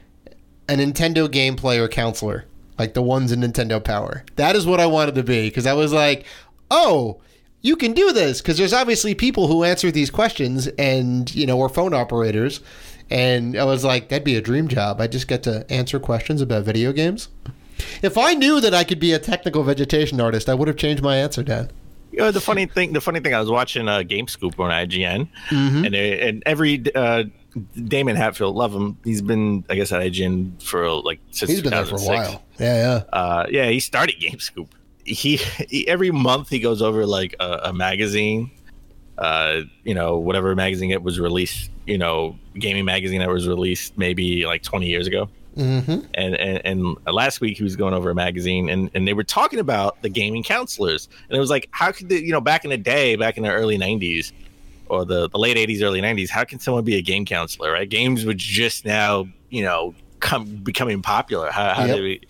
[SPEAKER 3] a Nintendo game player counselor, like the ones in Nintendo Power. That is what I wanted to be, because I was like, oh, you can do this, because there's obviously people who answer these questions and, we're phone operators. And I was like, that'd be a dream job. I just get to answer questions about video games. If I knew that I could be a technical vegetation artist, I would have changed my answer, Dan.
[SPEAKER 4] The funny thing, I was watching Game Scoop on IGN, and every Damon Hatfield, love him. He's been, I guess, at IGN for since
[SPEAKER 3] he's been there for a while. Yeah.
[SPEAKER 4] He started Game Scoop. He every month he goes over a magazine, whatever magazine it was released, gaming magazine that was released maybe 20 years ago. And last week he was going over a magazine and they were talking about the gaming counselors, and it was like, how could back in the day, back in the early 90s or the late 80s, early 90s, how can someone be a game counselor, right? Games were just now becoming popular. How did we?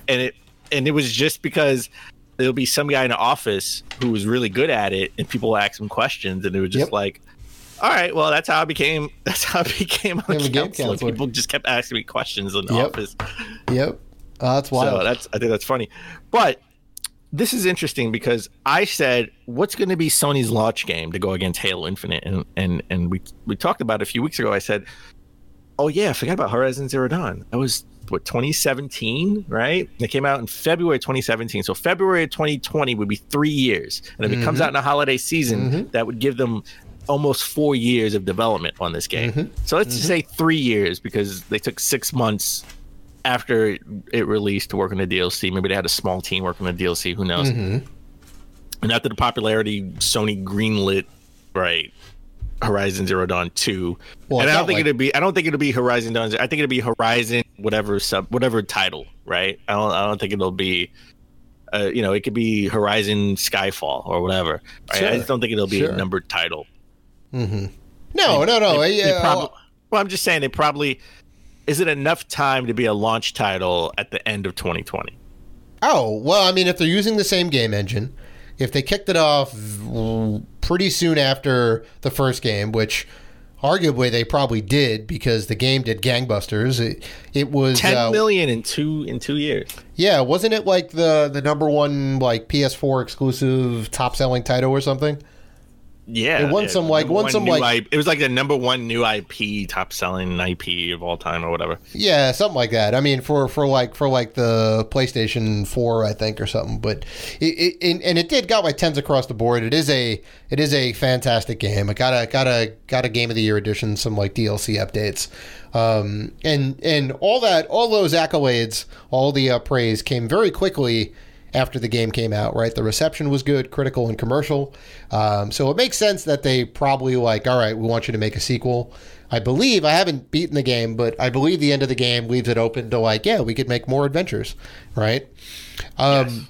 [SPEAKER 4] And it was just because there'll be some guy in the office who was really good at it, and people will ask him questions, and it was just like, all right, well, that's how I became a game counselor. People just kept asking me questions in the office.
[SPEAKER 3] Yep. That's wild.
[SPEAKER 4] So I think that's funny. But this is interesting because I said, what's going to be Sony's launch game to go against Halo Infinite? And we talked about it a few weeks ago. I said, oh yeah, I forgot about Horizon Zero Dawn. That was 2017, right? It came out in February 2017. So February 2020 would be 3 years. And if it comes out in a holiday season, that would give them almost 4 years of development on this game. So let's just say 3 years, because they took 6 months after it released to work on the DLC. Maybe they had a small team working on the DLC. Who knows? And after the popularity, Sony greenlit, right, Horizon Zero Dawn 2. Well, and I don't think it'll be Horizon Dawn. I think it'll be Horizon whatever title, right? I don't think it'll be it could be Horizon Skyfall or whatever. Right?
[SPEAKER 3] Sure.
[SPEAKER 4] I just don't think it'll be a numbered title.
[SPEAKER 3] No.
[SPEAKER 4] Well, I'm just saying they probably. Is it enough time to be a launch title at the end of 2020?
[SPEAKER 3] Oh, well, I mean, if they're using the same game engine, if they kicked it off pretty soon after the first game, which arguably they probably did because the game did gangbusters. It was
[SPEAKER 4] 10 million in 2 years.
[SPEAKER 3] Yeah, wasn't it like the number one like PS4 exclusive top selling title or something?
[SPEAKER 4] Yeah,
[SPEAKER 3] it won some like
[SPEAKER 4] it was like the number one new IP, top selling IP of all time or whatever.
[SPEAKER 3] Yeah, something like that. I mean, for the PlayStation 4, I think, or something. But it did got like 10s across the board. It is a fantastic game. It got a Game of the Year edition, some like DLC updates, and all those accolades, all the praise came very quickly after the game came out, right? The reception was good, critical and commercial. So it makes sense that they probably like, all right, we want you to make a sequel. I believe, I haven't beaten the game, but I believe the end of the game leaves it open to like, yeah, we could make more adventures, right? Yes.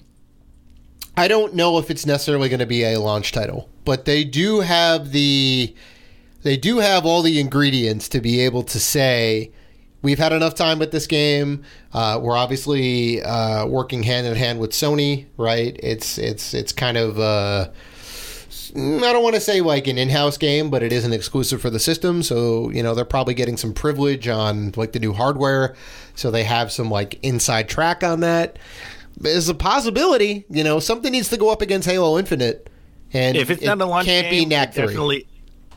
[SPEAKER 3] I don't know if it's necessarily going to be a launch title, but they do have all the ingredients to be able to say, we've had enough time with this game. We're obviously working hand in hand with Sony, right? It's kind of I don't want to say like an in-house game, but it is an exclusive for the system. So they're probably getting some privilege on like the new hardware, so they have some like inside track on that. There's a possibility, something needs to go up against Halo Infinite, and
[SPEAKER 4] if it's not a launch
[SPEAKER 3] can't
[SPEAKER 4] game,
[SPEAKER 3] be Knack 3.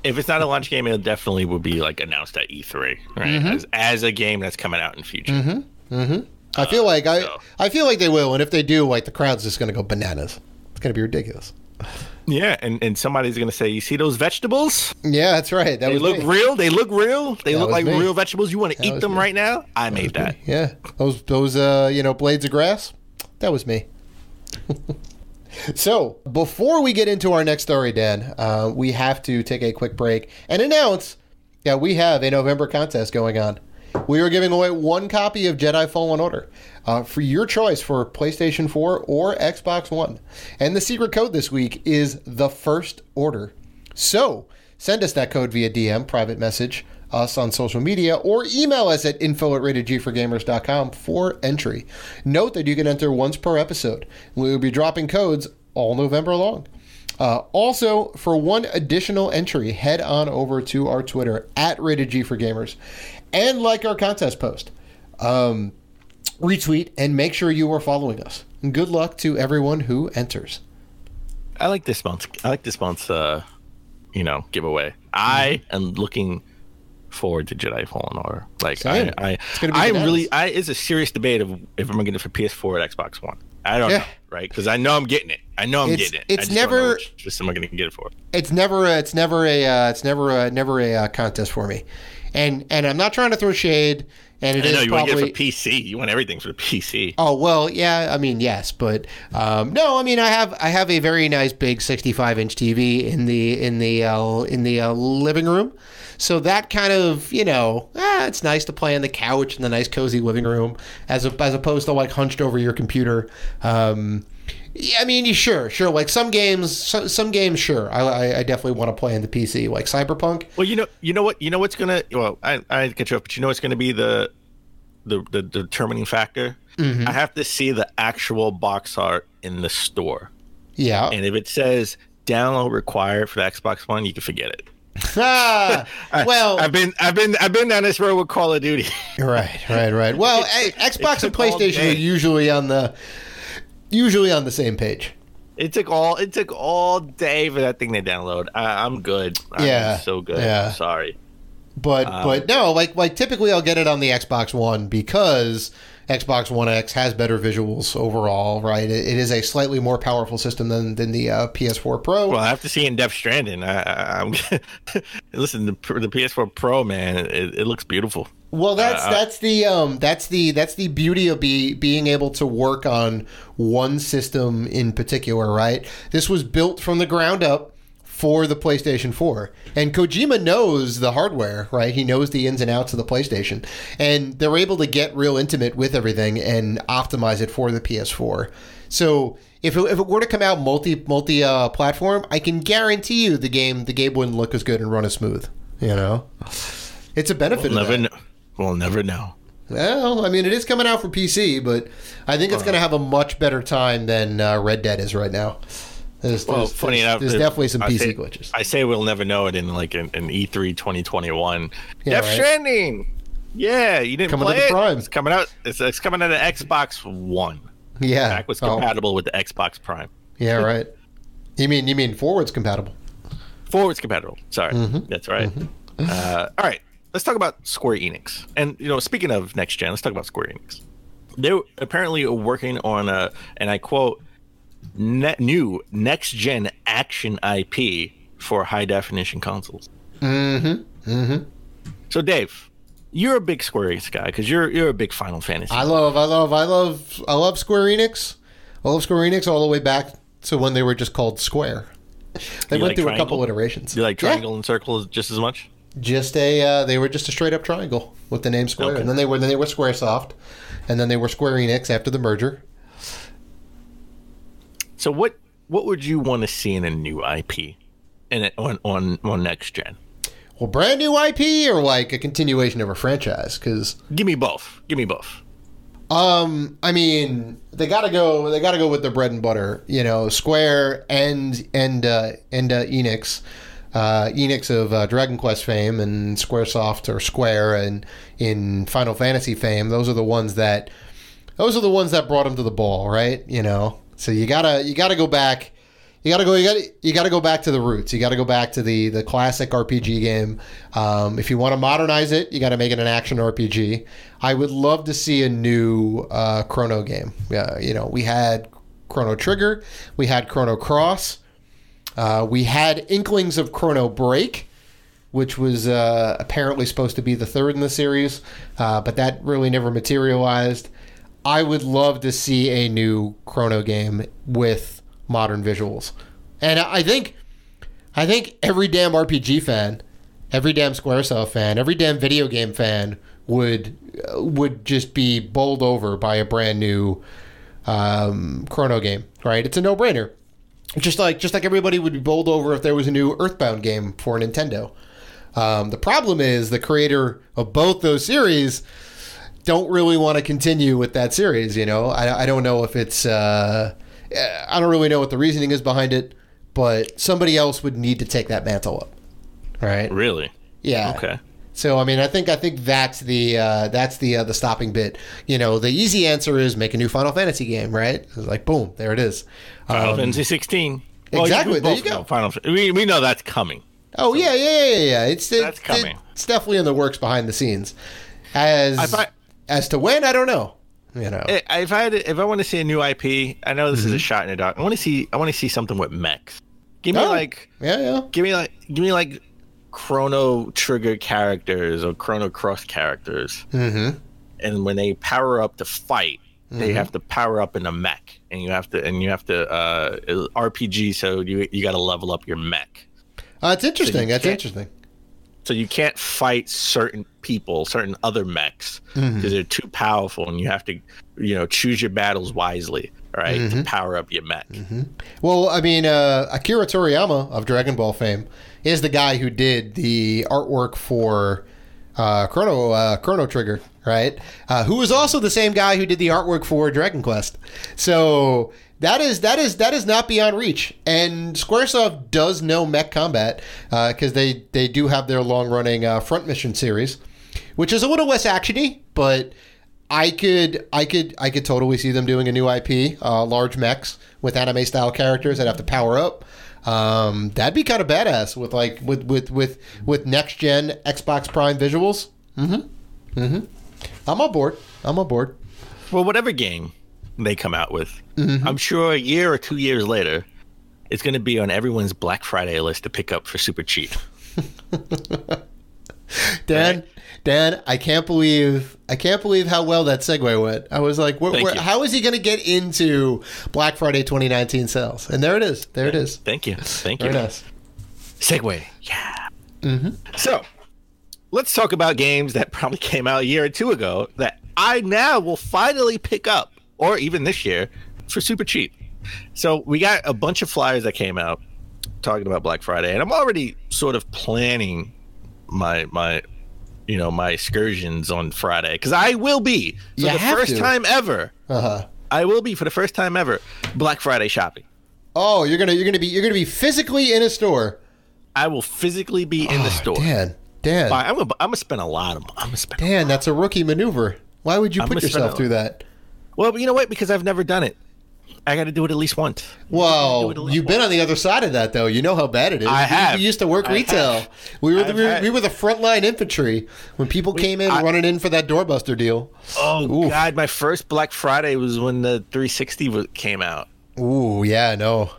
[SPEAKER 4] If it's not a launch game, it definitely will be like announced at E3, right? Mm-hmm. As a game that's coming out in future.
[SPEAKER 3] Mm-hmm. Mm-hmm. I feel like they will, and if they do, like the crowd's just going to go bananas. It's going to be ridiculous.
[SPEAKER 4] Yeah, and somebody's going to say, "You see those vegetables?
[SPEAKER 3] Yeah, that's right.
[SPEAKER 4] They look real. They look real. They look like real vegetables. You want to eat them right now? I made that.
[SPEAKER 3] Yeah, those blades of grass. That was me." So, before we get into our next story, Dan, we have to take a quick break and announce that we have a November contest going on. We are giving away one copy of Jedi Fallen Order for your choice for PlayStation 4 or Xbox One. And the secret code this week is the first order. So, send us that code via DM, private message, us on social media, or email us at info@ratedgforgamers.com for entry. Note that you can enter once per episode. We will be dropping codes all November long. Also, for one additional entry, head on over to our Twitter at RatedGForGamers and like our contest post. Retweet and make sure you are following us. And good luck to everyone who enters.
[SPEAKER 4] I like this month's giveaway. I am looking forward to Jedi Fallen Order. Like it's a serious debate of if I'm gonna get it for PS4 or Xbox One. I don't know, right? Because I know I'm getting it. Getting it.
[SPEAKER 3] It's never
[SPEAKER 4] which system I'm gonna get it for.
[SPEAKER 3] It's never a contest for me. And I'm not trying to throw shade. And
[SPEAKER 4] I know you want to get it for PC. You want everything for the PC.
[SPEAKER 3] Oh well, yeah. I mean, yes, but no. I mean, I have a very nice big 65-inch TV in the living room. So that kind of, it's nice to play on the couch in the nice cozy living room as opposed to like hunched over your computer. I mean, sure. Like some games, sure. I definitely want to play on the PC, like Cyberpunk.
[SPEAKER 4] Well, you know what's gonna. Well, I get you up, but what's gonna be the determining factor? Mm-hmm. I have to see the actual box art in the store. Yeah, and if it says download required for the Xbox One, you can forget it.
[SPEAKER 3] Well,
[SPEAKER 4] I've been down this road with Call of Duty.
[SPEAKER 3] Right. Well, Xbox and PlayStation are usually on the same page.
[SPEAKER 4] It took all day for that thing to download. I'm good. I'm so good. Yeah. Sorry.
[SPEAKER 3] But no, like typically I'll get it on the Xbox One because Xbox One X has better visuals overall, right? It is a slightly more powerful system than the PS4 Pro.
[SPEAKER 4] Well, I have to see in Death Stranding. Listen, the PS4 Pro, man, it looks beautiful.
[SPEAKER 3] Well, that's the beauty of being able to work on one system in particular, right? This was built from the ground up for the PlayStation 4. And Kojima knows the hardware, right? He knows the ins and outs of the PlayStation. And they're able to get real intimate with everything and optimize it for the PS4. So if it were to come out multi-platform, I can guarantee you the game wouldn't look as good and run as smooth. You know? It's a benefit of that.
[SPEAKER 4] We'll never know.
[SPEAKER 3] Well, I mean, it is coming out for PC, but I think it's going to have a much better time than Red Dead is right now. There's definitely some PC glitches.
[SPEAKER 4] I say we'll never know it in like an E3 2021.
[SPEAKER 3] Yeah,
[SPEAKER 4] Death
[SPEAKER 3] right?
[SPEAKER 4] Stranding. Yeah, you didn't
[SPEAKER 3] Coming
[SPEAKER 4] play
[SPEAKER 3] to the
[SPEAKER 4] it.
[SPEAKER 3] Prime.
[SPEAKER 4] It's coming out. It's coming out of Xbox One.
[SPEAKER 3] Yeah,
[SPEAKER 4] Backwards compatible with the Xbox Prime.
[SPEAKER 3] Yeah, right. You mean forwards compatible?
[SPEAKER 4] Forwards compatible. Sorry, that's right. All right, let's talk about Square Enix. And speaking of next gen, let's talk about Square Enix. They're apparently working on and I quote, new next gen action IP for high definition consoles. So Dave, you're a big Square Enix guy because you're a big Final Fantasy.
[SPEAKER 3] I love Square Enix. I love Square Enix all the way back to when they were just called Square. They went through a couple iterations.
[SPEAKER 4] You like triangle and circle just as much?
[SPEAKER 3] They were just a straight up triangle with the name Square, and then they were SquareSoft, and then they were Square Enix after the merger.
[SPEAKER 4] So what would you want to see in a new IP, on next gen?
[SPEAKER 3] Well, brand new IP or like a continuation of a franchise? Because
[SPEAKER 4] give me both.
[SPEAKER 3] I mean, they gotta go with their bread and butter. Square and Enix. Enix of Dragon Quest fame and Squaresoft or Square and in Final Fantasy fame. Those are the ones that brought them to the ball, right? So you gotta go back. You gotta go back to the roots. You gotta go back to the classic RPG game. If you want to modernize it, you got to make it an action RPG. I would love to see a new Chrono game. We had Chrono Trigger, we had Chrono Cross, we had inklings of Chrono Break, which was apparently supposed to be the third in the series, but that really never materialized. I would love to see a new Chrono game with modern visuals. And I think every damn RPG fan, every damn Squaresoft fan, every damn video game fan would just be bowled over by a brand new Chrono game, right? It's a no-brainer. Just like everybody would be bowled over if there was a new Earthbound game for Nintendo. The problem is the creator of both those series don't really want to continue with that series. I don't know if it's I don't really know what the reasoning is behind it, but somebody else would need to take that mantle up, right?
[SPEAKER 4] Really?
[SPEAKER 3] Yeah.
[SPEAKER 4] Okay.
[SPEAKER 3] So I mean, I think that's the stopping bit. The easy answer is make a new Final Fantasy game, right? It's like boom, there it is.
[SPEAKER 4] Final Fantasy 16.
[SPEAKER 3] Exactly. There you go.
[SPEAKER 4] We know that's coming.
[SPEAKER 3] Oh so yeah.
[SPEAKER 4] That's coming.
[SPEAKER 3] It's definitely in the works behind the scenes. As to when, I don't know.
[SPEAKER 4] If I want to see a new IP, I know this is a shot in the dark. I want to see something with mechs. Give me like Chrono Trigger characters or Chrono Cross characters. Mm-hmm. And when they power up to fight, they have to power up in a mech, and you have to RPG. So you got to level up your mech.
[SPEAKER 3] It's interesting. That's interesting.
[SPEAKER 4] So you can't fight certain people, certain other mechs, because they're too powerful, and you have to, choose your battles wisely, right, to power up your mech.
[SPEAKER 3] Well, I mean, Akira Toriyama of Dragon Ball fame is the guy who did the artwork for Chrono Trigger, right? Who was also the same guy who did the artwork for Dragon Quest. So that is not beyond reach. And Squaresoft does know mech combat because they do have their long running Front Mission series, which is a little less actiony, but I could totally see them doing a new IP, large mechs with anime style characters that have to power up. That'd be kind of badass with next gen Xbox Prime visuals. I'm on board.
[SPEAKER 4] Well, whatever game they come out with, I'm sure a year or 2 years later, it's going to be on everyone's Black Friday list to pick up for super cheap.
[SPEAKER 3] Dan, I can't believe how well that segue went. I was like, how is he going to get into Black Friday 2019 sales? And there it is.
[SPEAKER 4] Thank you.
[SPEAKER 3] Very nice.
[SPEAKER 4] Segue. Yeah. So, let's talk about games that probably came out a year or two ago that I now will finally pick up, or even this year, for super cheap. So, we got a bunch of flyers that came out talking about Black Friday, and I'm already sort of planning my excursions on Friday, because I will be for the first time ever. I will be for the first time ever Black Friday shopping.
[SPEAKER 3] Oh, you're gonna be physically in a store.
[SPEAKER 4] I will physically be in the store.
[SPEAKER 3] Dan.
[SPEAKER 4] I'm gonna spend a lot of money.
[SPEAKER 3] Dan, that's a rookie maneuver. Why would you put yourself through that?
[SPEAKER 4] Well, you know what? Because I've never done it. I got to do it at least once.
[SPEAKER 3] Well, you've been on the other side of that, though. You know how bad it is.
[SPEAKER 4] I have.
[SPEAKER 3] You used to work retail. We were the frontline infantry when people came in running in for that doorbuster deal.
[SPEAKER 4] Oh, God. My first Black Friday was when the 360 came out.
[SPEAKER 3] Ooh, yeah, no.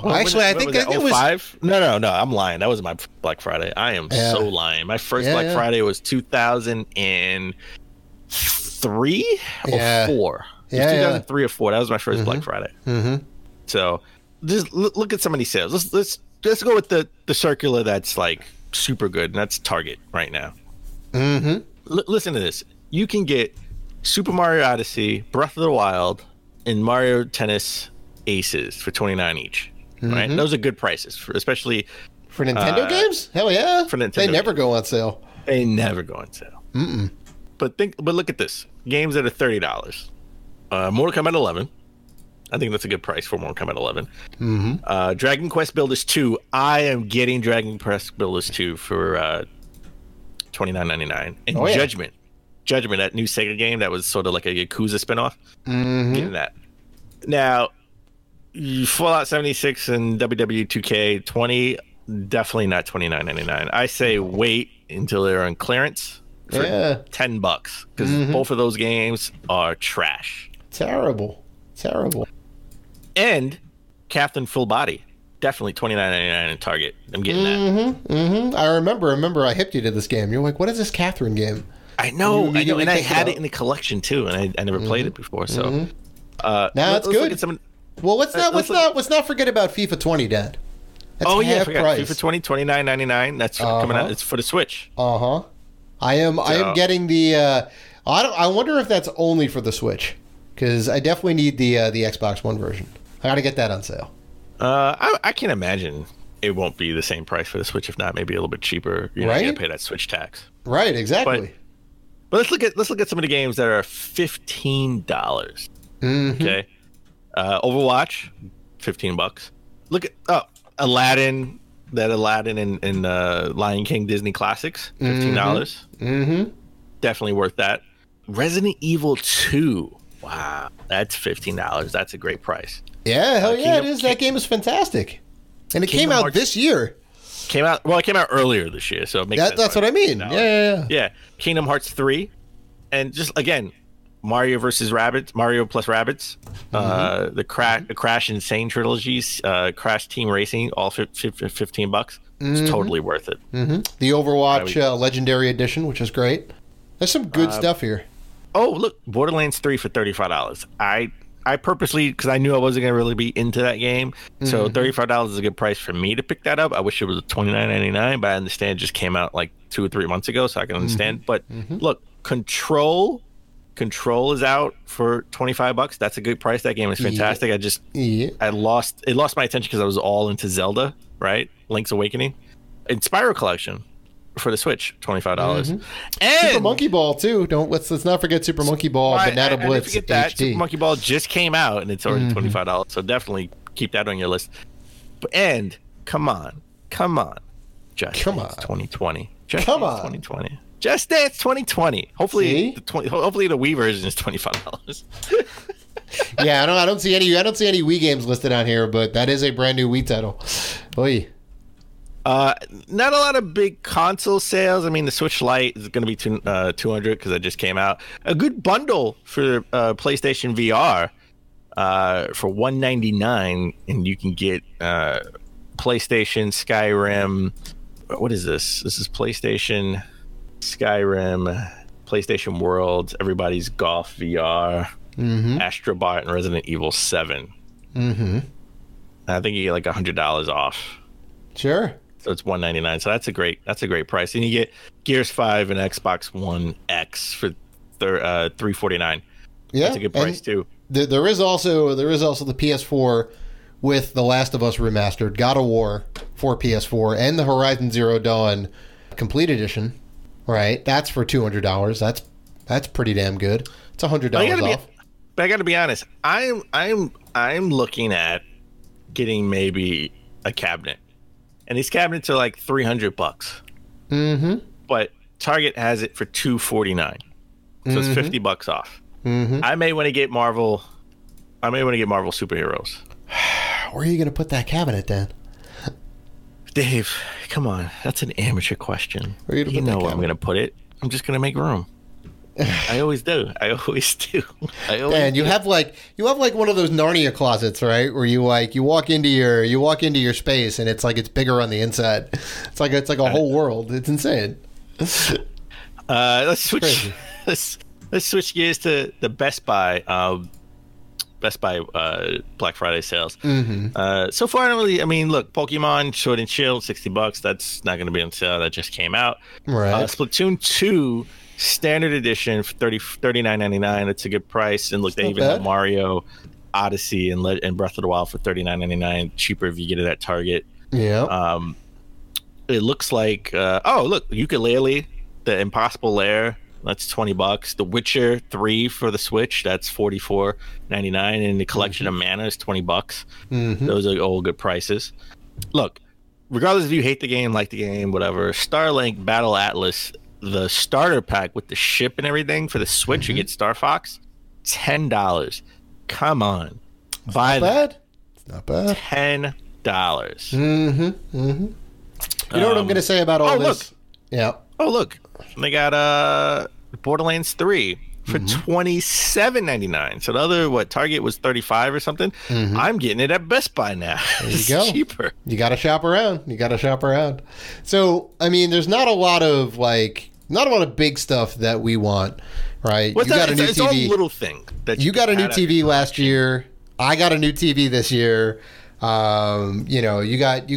[SPEAKER 3] Actually, I think it was
[SPEAKER 4] 05? No. I'm lying. That was my Black Friday. I am so lying. My first Black Friday was 2003 or 4. Yeah, 2003 or 4. That was my first Black Friday. So, just look at some of these sales. Let's go with the circular that's like super good, and that's Target right now. Listen to this. You can get Super Mario Odyssey, Breath of the Wild, and Mario Tennis Aces for $29 each. Right? Those are good prices, especially
[SPEAKER 3] for Nintendo games. Hell yeah!
[SPEAKER 4] For Nintendo,
[SPEAKER 3] they never go on sale.
[SPEAKER 4] They never go on sale. But look at this. Games that are $30. Mortal Kombat 11. I think that's a good price for Mortal Kombat 11. Dragon Quest Builders 2. I am getting Dragon Quest Builders 2 for $29.99. And Judgment, that new Sega game that was sort of like a Yakuza spinoff. Getting that. Now, Fallout 76 and WWE 2K20, definitely not $29.99. I say wait until they're on clearance for $10, because both of those games are trash.
[SPEAKER 3] Terrible. And
[SPEAKER 4] Captain Full Body, definitely $29.99 in Target. I'm getting that.
[SPEAKER 3] I remember I hipped you to this game. You're like, what is this Catherine game?
[SPEAKER 4] I know, and I had it in the collection too, and I never played it before. So
[SPEAKER 3] now it's good. Well, let's not forget about FIFA 20, Dad. That's
[SPEAKER 4] I forgot. FIFA 20, $29.99. That's coming out. It's for the Switch.
[SPEAKER 3] I am getting the. I wonder if that's only for the Switch, because I definitely need the Xbox One version. I got to get that on sale.
[SPEAKER 4] I can't imagine it won't be the same price for the Switch. If not, maybe a little bit cheaper. You got to pay that Switch tax.
[SPEAKER 3] Right. Exactly.
[SPEAKER 4] But let's look at some of the games that are $15. Okay. Overwatch, $15. Look at Aladdin. That Aladdin and Lion King Disney Classics, $15. Definitely worth that. Resident Evil 2. Wow, that's $15. That's a great price.
[SPEAKER 3] Yeah, hell yeah, it is. That game is fantastic, and it came out this year.
[SPEAKER 4] It came out earlier this year, so it makes sense.
[SPEAKER 3] That's what I mean. Yeah.
[SPEAKER 4] Kingdom Hearts 3, and just again, Mario plus Rabbids, the Crash Insane trilogies, Crash Team Racing, all $15. It's totally worth it.
[SPEAKER 3] The Overwatch Legendary Edition, which is great. There's some good stuff here.
[SPEAKER 4] Oh, look, Borderlands 3 for $35. I purposely, because I knew I wasn't going to really be into that game, so $35 is a good price for me to pick that up. I wish it was $29.99, but I understand it just came out like 2 or 3 months ago, so I can understand. But look, Control is out for $25. That's a good price. That game is fantastic. I lost my attention because I was all into Zelda, right? Link's Awakening. And Spyro Collection for the Switch, $25. And
[SPEAKER 3] Super Monkey Ball too. Let's not forget Super Monkey Ball, Banana Blitz
[SPEAKER 4] forget that.
[SPEAKER 3] HD.
[SPEAKER 4] Super Monkey Ball just came out and it's already $25. So definitely keep that on your list. And come on. Just Dance 2020. Come on. 2020. Just Dance 2020. Hopefully the Wii version is $25.
[SPEAKER 3] Yeah, I don't see any Wii games listed on here, but that is a brand new Wii title. Oy.
[SPEAKER 4] Not a lot of big console sales. I mean, the Switch Lite is going to be $200 because it just came out. A good bundle for PlayStation VR for $199, and you can get PlayStation, Skyrim. What is this? This is PlayStation, Skyrim, PlayStation Worlds, Everybody's Golf VR, Astrobot, and Resident Evil 7. I think you get like $100 off.
[SPEAKER 3] Sure.
[SPEAKER 4] So it's $199. So that's a great price. And you get Gears 5 and Xbox One X for $349.
[SPEAKER 3] Yeah,
[SPEAKER 4] that's a good price too.
[SPEAKER 3] There is also the PS4 with The Last of Us Remastered, God of War for PS4, and the Horizon Zero Dawn Complete Edition. Right, that's for $200. That's pretty damn good. It's $100 off.
[SPEAKER 4] But I got to be honest. I'm looking at getting maybe a cabinet, and these cabinets are like $300.
[SPEAKER 3] Mm-hmm.
[SPEAKER 4] But Target has it for $249, so it's $50 off.
[SPEAKER 3] Mm-hmm.
[SPEAKER 4] I may want to get Marvel. Superheroes.
[SPEAKER 3] Where are you going to put that cabinet then?
[SPEAKER 4] Dave, come on. That's an amateur question.
[SPEAKER 3] Where are you going to put that cabinet?
[SPEAKER 4] Where I'm going to put it. I'm just going to make room. I always do.
[SPEAKER 3] Man, you have like one of those Narnia closets, right? Where you walk into your space and it's bigger on the inside. It's like a whole world. It's insane.
[SPEAKER 4] Let's switch. Let's switch gears to the Best Buy. Best Buy Black Friday sales.
[SPEAKER 3] Mm-hmm.
[SPEAKER 4] So far, look, Pokemon Sword and Shield, $60. That's not going to be on sale. That just came out.
[SPEAKER 3] Right.
[SPEAKER 4] Splatoon 2 Standard Edition for $39.99. That's a good price. And look, they even have Mario Odyssey and Breath of the Wild for $39.99. Cheaper if you get it at Target.
[SPEAKER 3] Yeah.
[SPEAKER 4] It looks like look, Ukulele, the Impossible Lair. That's $20. The Witcher 3 for the Switch, that's $44.99, and the Collection of Mana is $20.
[SPEAKER 3] Mm-hmm.
[SPEAKER 4] Those are all good prices. Look, regardless if you hate the game, like the game, whatever, Starlink Battle Atlas, the starter pack with the ship and everything for the Switch, you get Star Fox, $10. Come on, buy that.
[SPEAKER 3] It's not bad.
[SPEAKER 4] $10.
[SPEAKER 3] Mm-hmm. Mm-hmm. You know what I'm going to say about all this?
[SPEAKER 4] Look.
[SPEAKER 3] Yeah.
[SPEAKER 4] Oh, look. They got Borderlands 3 for $27.99. So the other, Target was $35 or something. Mm-hmm. I'm getting it at Best Buy now.
[SPEAKER 3] There you go.
[SPEAKER 4] Cheaper.
[SPEAKER 3] You got to shop around. So, there's not a lot of big stuff that we want, right?
[SPEAKER 4] Well,
[SPEAKER 3] you got a new
[SPEAKER 4] it's
[SPEAKER 3] TV.
[SPEAKER 4] All little thing.
[SPEAKER 3] You got a new TV last year. I got a new TV this year. You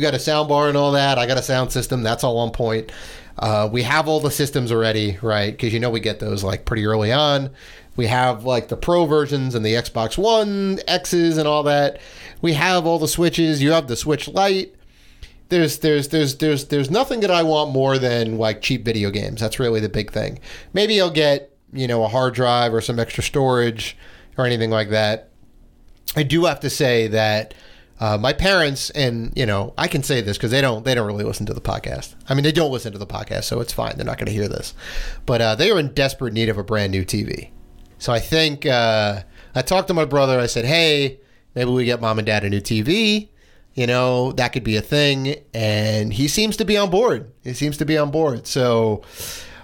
[SPEAKER 3] got a sound bar and all that. I got a sound system. That's all on point. We have all the systems already, right? Because we get those pretty early on. We have the Pro versions and the Xbox One X's and all that. We have all the Switches. You have the Switch Lite. There's nothing that I want more than cheap video games. That's really the big thing. Maybe I'll get a hard drive or some extra storage or anything like that. I do have to say that. My parents, and I can say this because they don't really listen to the podcast. They don't listen to the podcast, so it's fine. They're not going to hear this, but they are in desperate need of a brand new TV. So I think I talked to my brother. I said, "Hey, maybe we get mom and dad a new TV. That could be a thing." And he seems to be on board. So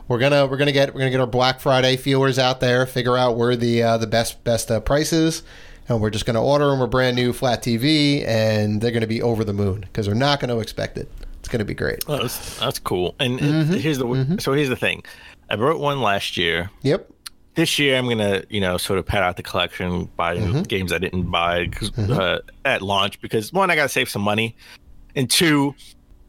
[SPEAKER 3] we're gonna get our Black Friday feelers out there, figure out where the best prices. And we're just going to order them a brand new flat TV, and they're going to be over the moon because they're not going to expect it. It's going to be great.
[SPEAKER 4] Oh, that's cool. And here's the thing. I bought one last year.
[SPEAKER 3] Yep.
[SPEAKER 4] This year, I'm going to, sort of pad out the collection, buy games I didn't buy at launch because, one, I got to save some money. And two,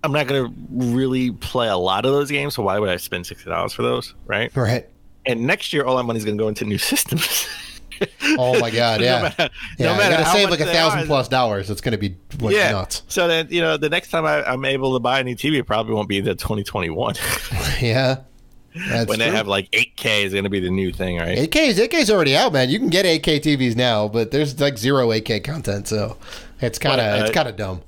[SPEAKER 4] I'm not going to really play a lot of those games. So why would I spend $60 for those? Right.
[SPEAKER 3] Right.
[SPEAKER 4] And next year, all that money is going to go into new systems.
[SPEAKER 3] Oh my God! Yeah,
[SPEAKER 4] no matter
[SPEAKER 3] you gotta save $1,000+. It's gonna be nuts.
[SPEAKER 4] So then the next time I'm able to buy a new TV, it probably won't be the 2021.
[SPEAKER 3] Yeah,
[SPEAKER 4] when they have 8K is gonna be the new thing, right?
[SPEAKER 3] 8K's already out, man. You can get 8K TVs now, but there's zero 8K content, so it's kind of dumb.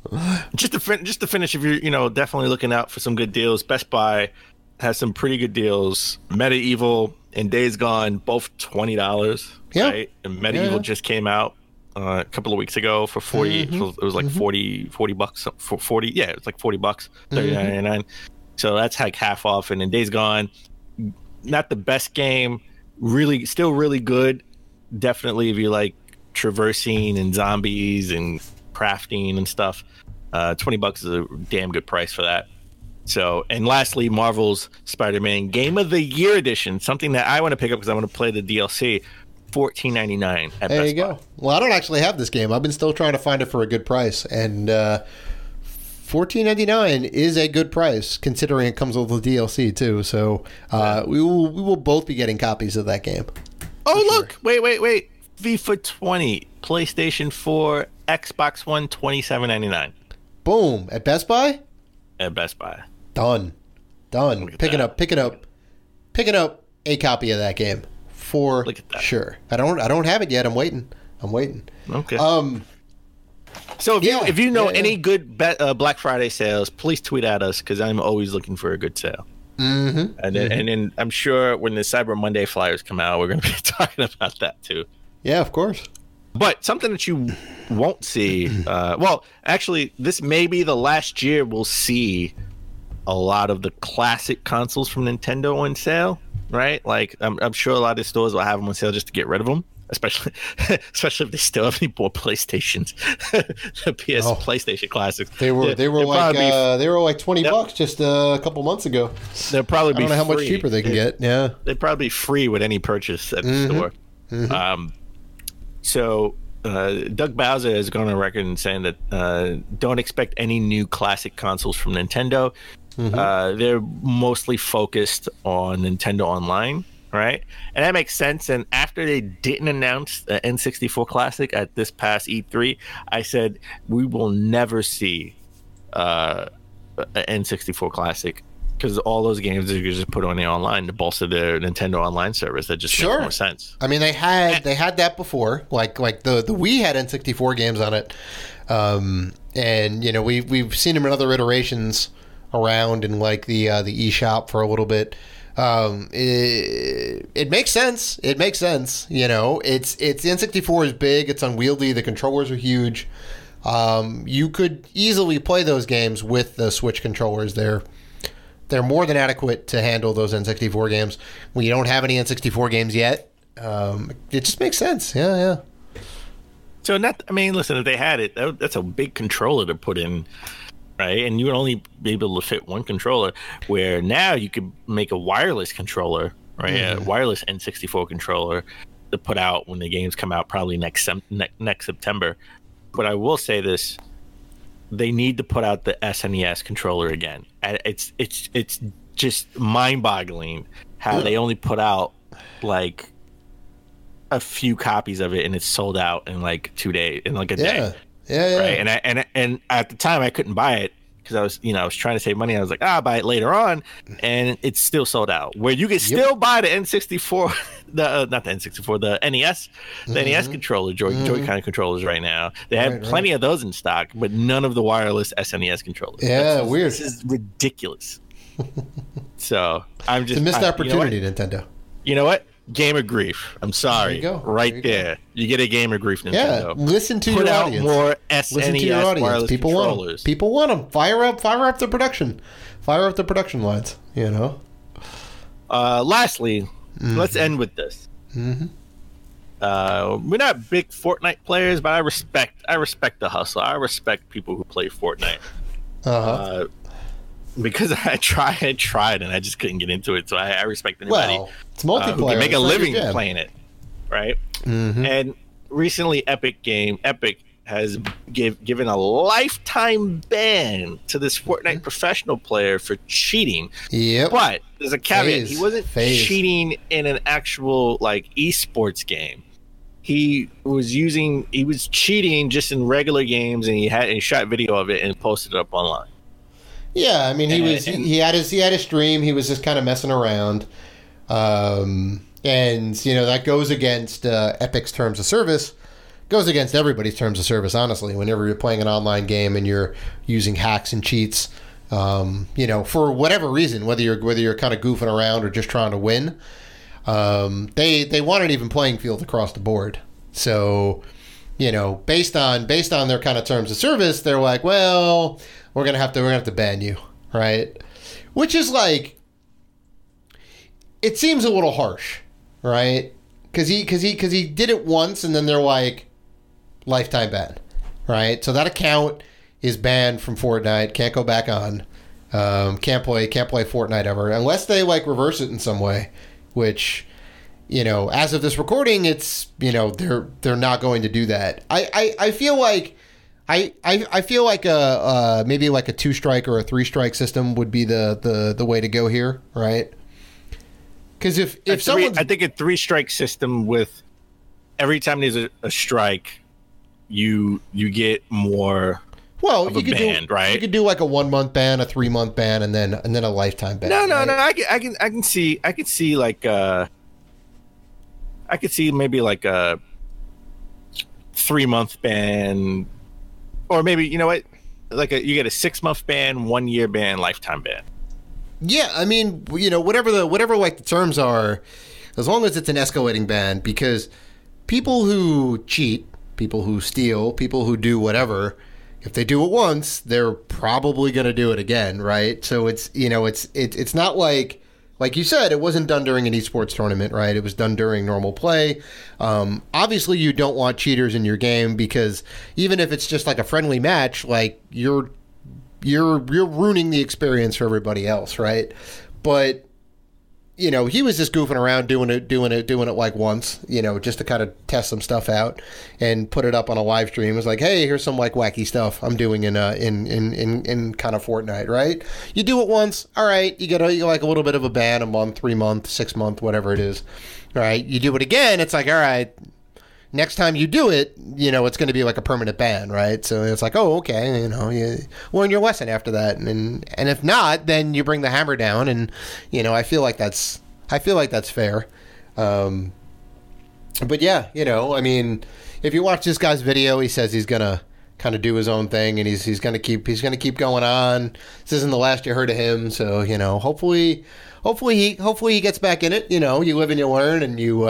[SPEAKER 4] Just to finish, if you're definitely looking out for some good deals, Best Buy has some pretty good deals. Medieval and Days Gone, both $20.
[SPEAKER 3] Yeah.
[SPEAKER 4] Right? And Medieval just came out a couple of weeks ago for 40. It was $40 for 40. Yeah, it's $40, $39.99. So that's half off. And then Days Gone, not the best game, still really good. Definitely if you like traversing and zombies and crafting and stuff, $20 is a damn good price for that. So, and lastly, Marvel's Spider-Man Game of the Year Edition, something that I want to pick up because I want to play the DLC, $14.99 at Best Buy.
[SPEAKER 3] There you go. Well, I don't actually have this game. I've been still trying to find it for a good price, and $14.99 is a good price considering it comes with the DLC too. So we will both be getting copies of that game.
[SPEAKER 4] Oh, look! Sure. Wait! FIFA 20, PlayStation 4, Xbox One, $27.99.
[SPEAKER 3] Boom! At Best Buy.
[SPEAKER 4] At Best Buy. Done.
[SPEAKER 3] Picking up a copy of that game for sure. I don't have it yet. I'm waiting.
[SPEAKER 4] Okay. So if you know any good Black Friday sales, please tweet at us because I'm always looking for a good sale.
[SPEAKER 3] Mm-hmm.
[SPEAKER 4] And then I'm sure when the Cyber Monday flyers come out, we're going to be talking about that too.
[SPEAKER 3] Yeah, of course.
[SPEAKER 4] But something that you won't see, well, actually, this may be the last year we'll see a lot of the classic consoles from Nintendo on sale, right? Like, I'm sure a lot of the stores will have them on sale just to get rid of them, especially if they still have any more PlayStations, the PlayStation classics.
[SPEAKER 3] They were like $20 just a couple months ago.
[SPEAKER 4] They'll probably be.
[SPEAKER 3] I don't know how
[SPEAKER 4] free.
[SPEAKER 3] much cheaper they can get. Yeah,
[SPEAKER 4] they'd probably be free with any purchase at the store.
[SPEAKER 3] Mm-hmm.
[SPEAKER 4] So Doug Bowser has gone on record and saying that don't expect any new classic consoles from Nintendo. They're mostly focused on Nintendo Online, right? And that makes sense. And after they didn't announce the N64 Classic at this past E3, I said we will never see an N64 Classic because all those games are just put on the online to bolster their Nintendo Online service. That just makes more sense.
[SPEAKER 3] I mean, they had that before. Like the Wii had N64 games on it, and you know we've seen them in other iterations around in like the eShop for a little bit. It makes sense. It makes sense. You know, it's the N64 is big. It's unwieldy. The controllers are huge. You could easily play those games with the Switch controllers. They're more than adequate to handle those N64 games. When you don't have any N64 games yet, it just makes sense. Yeah.
[SPEAKER 4] So listen, if they had it, that's a big controller to put in, right? And you would only be able to fit one controller, where now you could make a wireless controller, right? A wireless N64 controller to put out when the games come out, probably next September. But I will say this. They need to put out the SNES controller again. It's just mind-boggling how they only put out like a few copies of it and it's sold out in like 2 days, in like a day.
[SPEAKER 3] Yeah.
[SPEAKER 4] Right. And at the time I couldn't buy it because I was trying to save money. I was like, I'll buy it later on, and it's still sold out. Where you can still buy the N64, not the N64, the NES, the NES controller, Joy-Con controllers right now. They have plenty of those in stock, but none of the wireless SNES controllers.
[SPEAKER 3] Yeah, weird.
[SPEAKER 4] This is ridiculous. So I'm just
[SPEAKER 3] it's a missed opportunity, Nintendo.
[SPEAKER 4] You know what? Game of grief. I'm sorry.
[SPEAKER 3] There you go.
[SPEAKER 4] Right there. You get a game of grief, Nintendo.
[SPEAKER 3] Yeah, listen to your audience.
[SPEAKER 4] Put out more SNES wireless
[SPEAKER 3] People
[SPEAKER 4] controllers.
[SPEAKER 3] People want them. Fire up the production. Fire up the production lines, you know.
[SPEAKER 4] Lastly, let's end with this. We're not big Fortnite players, but I respect the hustle. I respect people who play Fortnite. Because I tried and I just couldn't get into it, so I respect anybody.
[SPEAKER 3] Well, it's multiplayer.
[SPEAKER 4] Who can make a living playing it, right? And recently, Epic has given a lifetime ban to this Fortnite professional player for cheating.
[SPEAKER 3] Yep.
[SPEAKER 4] But there's a caveat. He wasn't cheating in an actual like esports game. He was cheating just in regular games, and he shot video of it and posted it up online.
[SPEAKER 3] Yeah, I mean, he had his stream. He was just kind of messing around, and you know that goes against Epic's terms of service. Goes against everybody's terms of service, honestly. Whenever you're playing an online game and you're using hacks and cheats, you know, for whatever reason, whether you're kind of goofing around or just trying to win, they want an even playing field across the board. So, you know, based on their kind of terms of service, they're like, well, we're gonna have to ban you, right? Which is like, it seems a little harsh, right? Because he did it once, and then they're like, lifetime ban, right? So that account is banned from Fortnite, can't go back on, can't play Fortnite ever unless they like reverse it in some way, which, you know, as of this recording, it's, you know, they're not going to do that. I feel like I feel like maybe like a 2-strike or a 3-strike system would be the way to go here, right? Because if someone,
[SPEAKER 4] I think a 3-strike system with every time there's a strike, you get more.
[SPEAKER 3] Well,
[SPEAKER 4] of a band, right?
[SPEAKER 3] You could do like a 1-month ban, a 3-month ban, and then a lifetime ban.
[SPEAKER 4] No.
[SPEAKER 3] Right?
[SPEAKER 4] I can see like I could see maybe like a 3-month ban, or maybe you know what, like you get a 6-month ban, 1-year ban, lifetime ban.
[SPEAKER 3] Yeah, I mean, you know, whatever like the terms are, as long as it's an escalating ban, because people who cheat, people who steal, people who do whatever, if they do it once, they're probably going to do it again, right? So it's, you know, it's not like you said, it wasn't done during an esports tournament, right? It was done during normal play. Obviously, you don't want cheaters in your game because even if it's just like a friendly match, like you're ruining the experience for everybody else, right? But you know, he was just goofing around doing it like once, you know, just to kind of test some stuff out and put it up on a live stream. It was like, hey, here's some like wacky stuff I'm doing in kind of Fortnite, right? You do it once, all right, you get like a little bit of a ban, a month, 3 month, 6 month, whatever it is. All right, you do it again, it's like, all right, next time you do it, you know, it's going to be like a permanent ban, right? So it's like, oh, okay, you know, you learn your lesson after that, and if not, then you bring the hammer down, and you know, I feel like that's fair. But yeah, you know, I mean, if you watch this guy's video, he says he's gonna kind of do his own thing, and he's gonna keep going on. This isn't the last you heard of him, so you know, hopefully he gets back in it. You know, you live and you learn, and you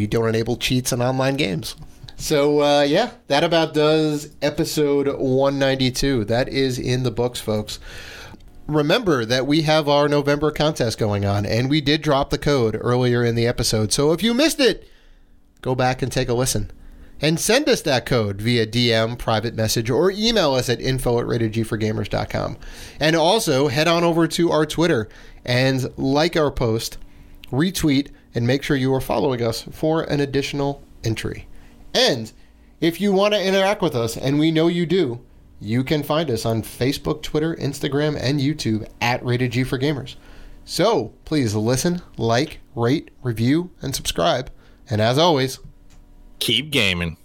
[SPEAKER 3] don't enable cheats in online games. So yeah, that about does episode 192. That is in the books, folks. Remember that we have our November contest going on, and we did drop the code earlier in the episode. So if you missed it, go back and take a listen. And send us that code via DM, private message, or email us at info@ratedgforgamers.com. And also head on over to our Twitter and like our post, retweet, and make sure you are following us for an additional entry. And if you want to interact with us, and we know you do, you can find us on Facebook, Twitter, Instagram, and YouTube at RatedG4Gamers. So please listen, like, rate, review, and subscribe. And as always,
[SPEAKER 4] keep gaming.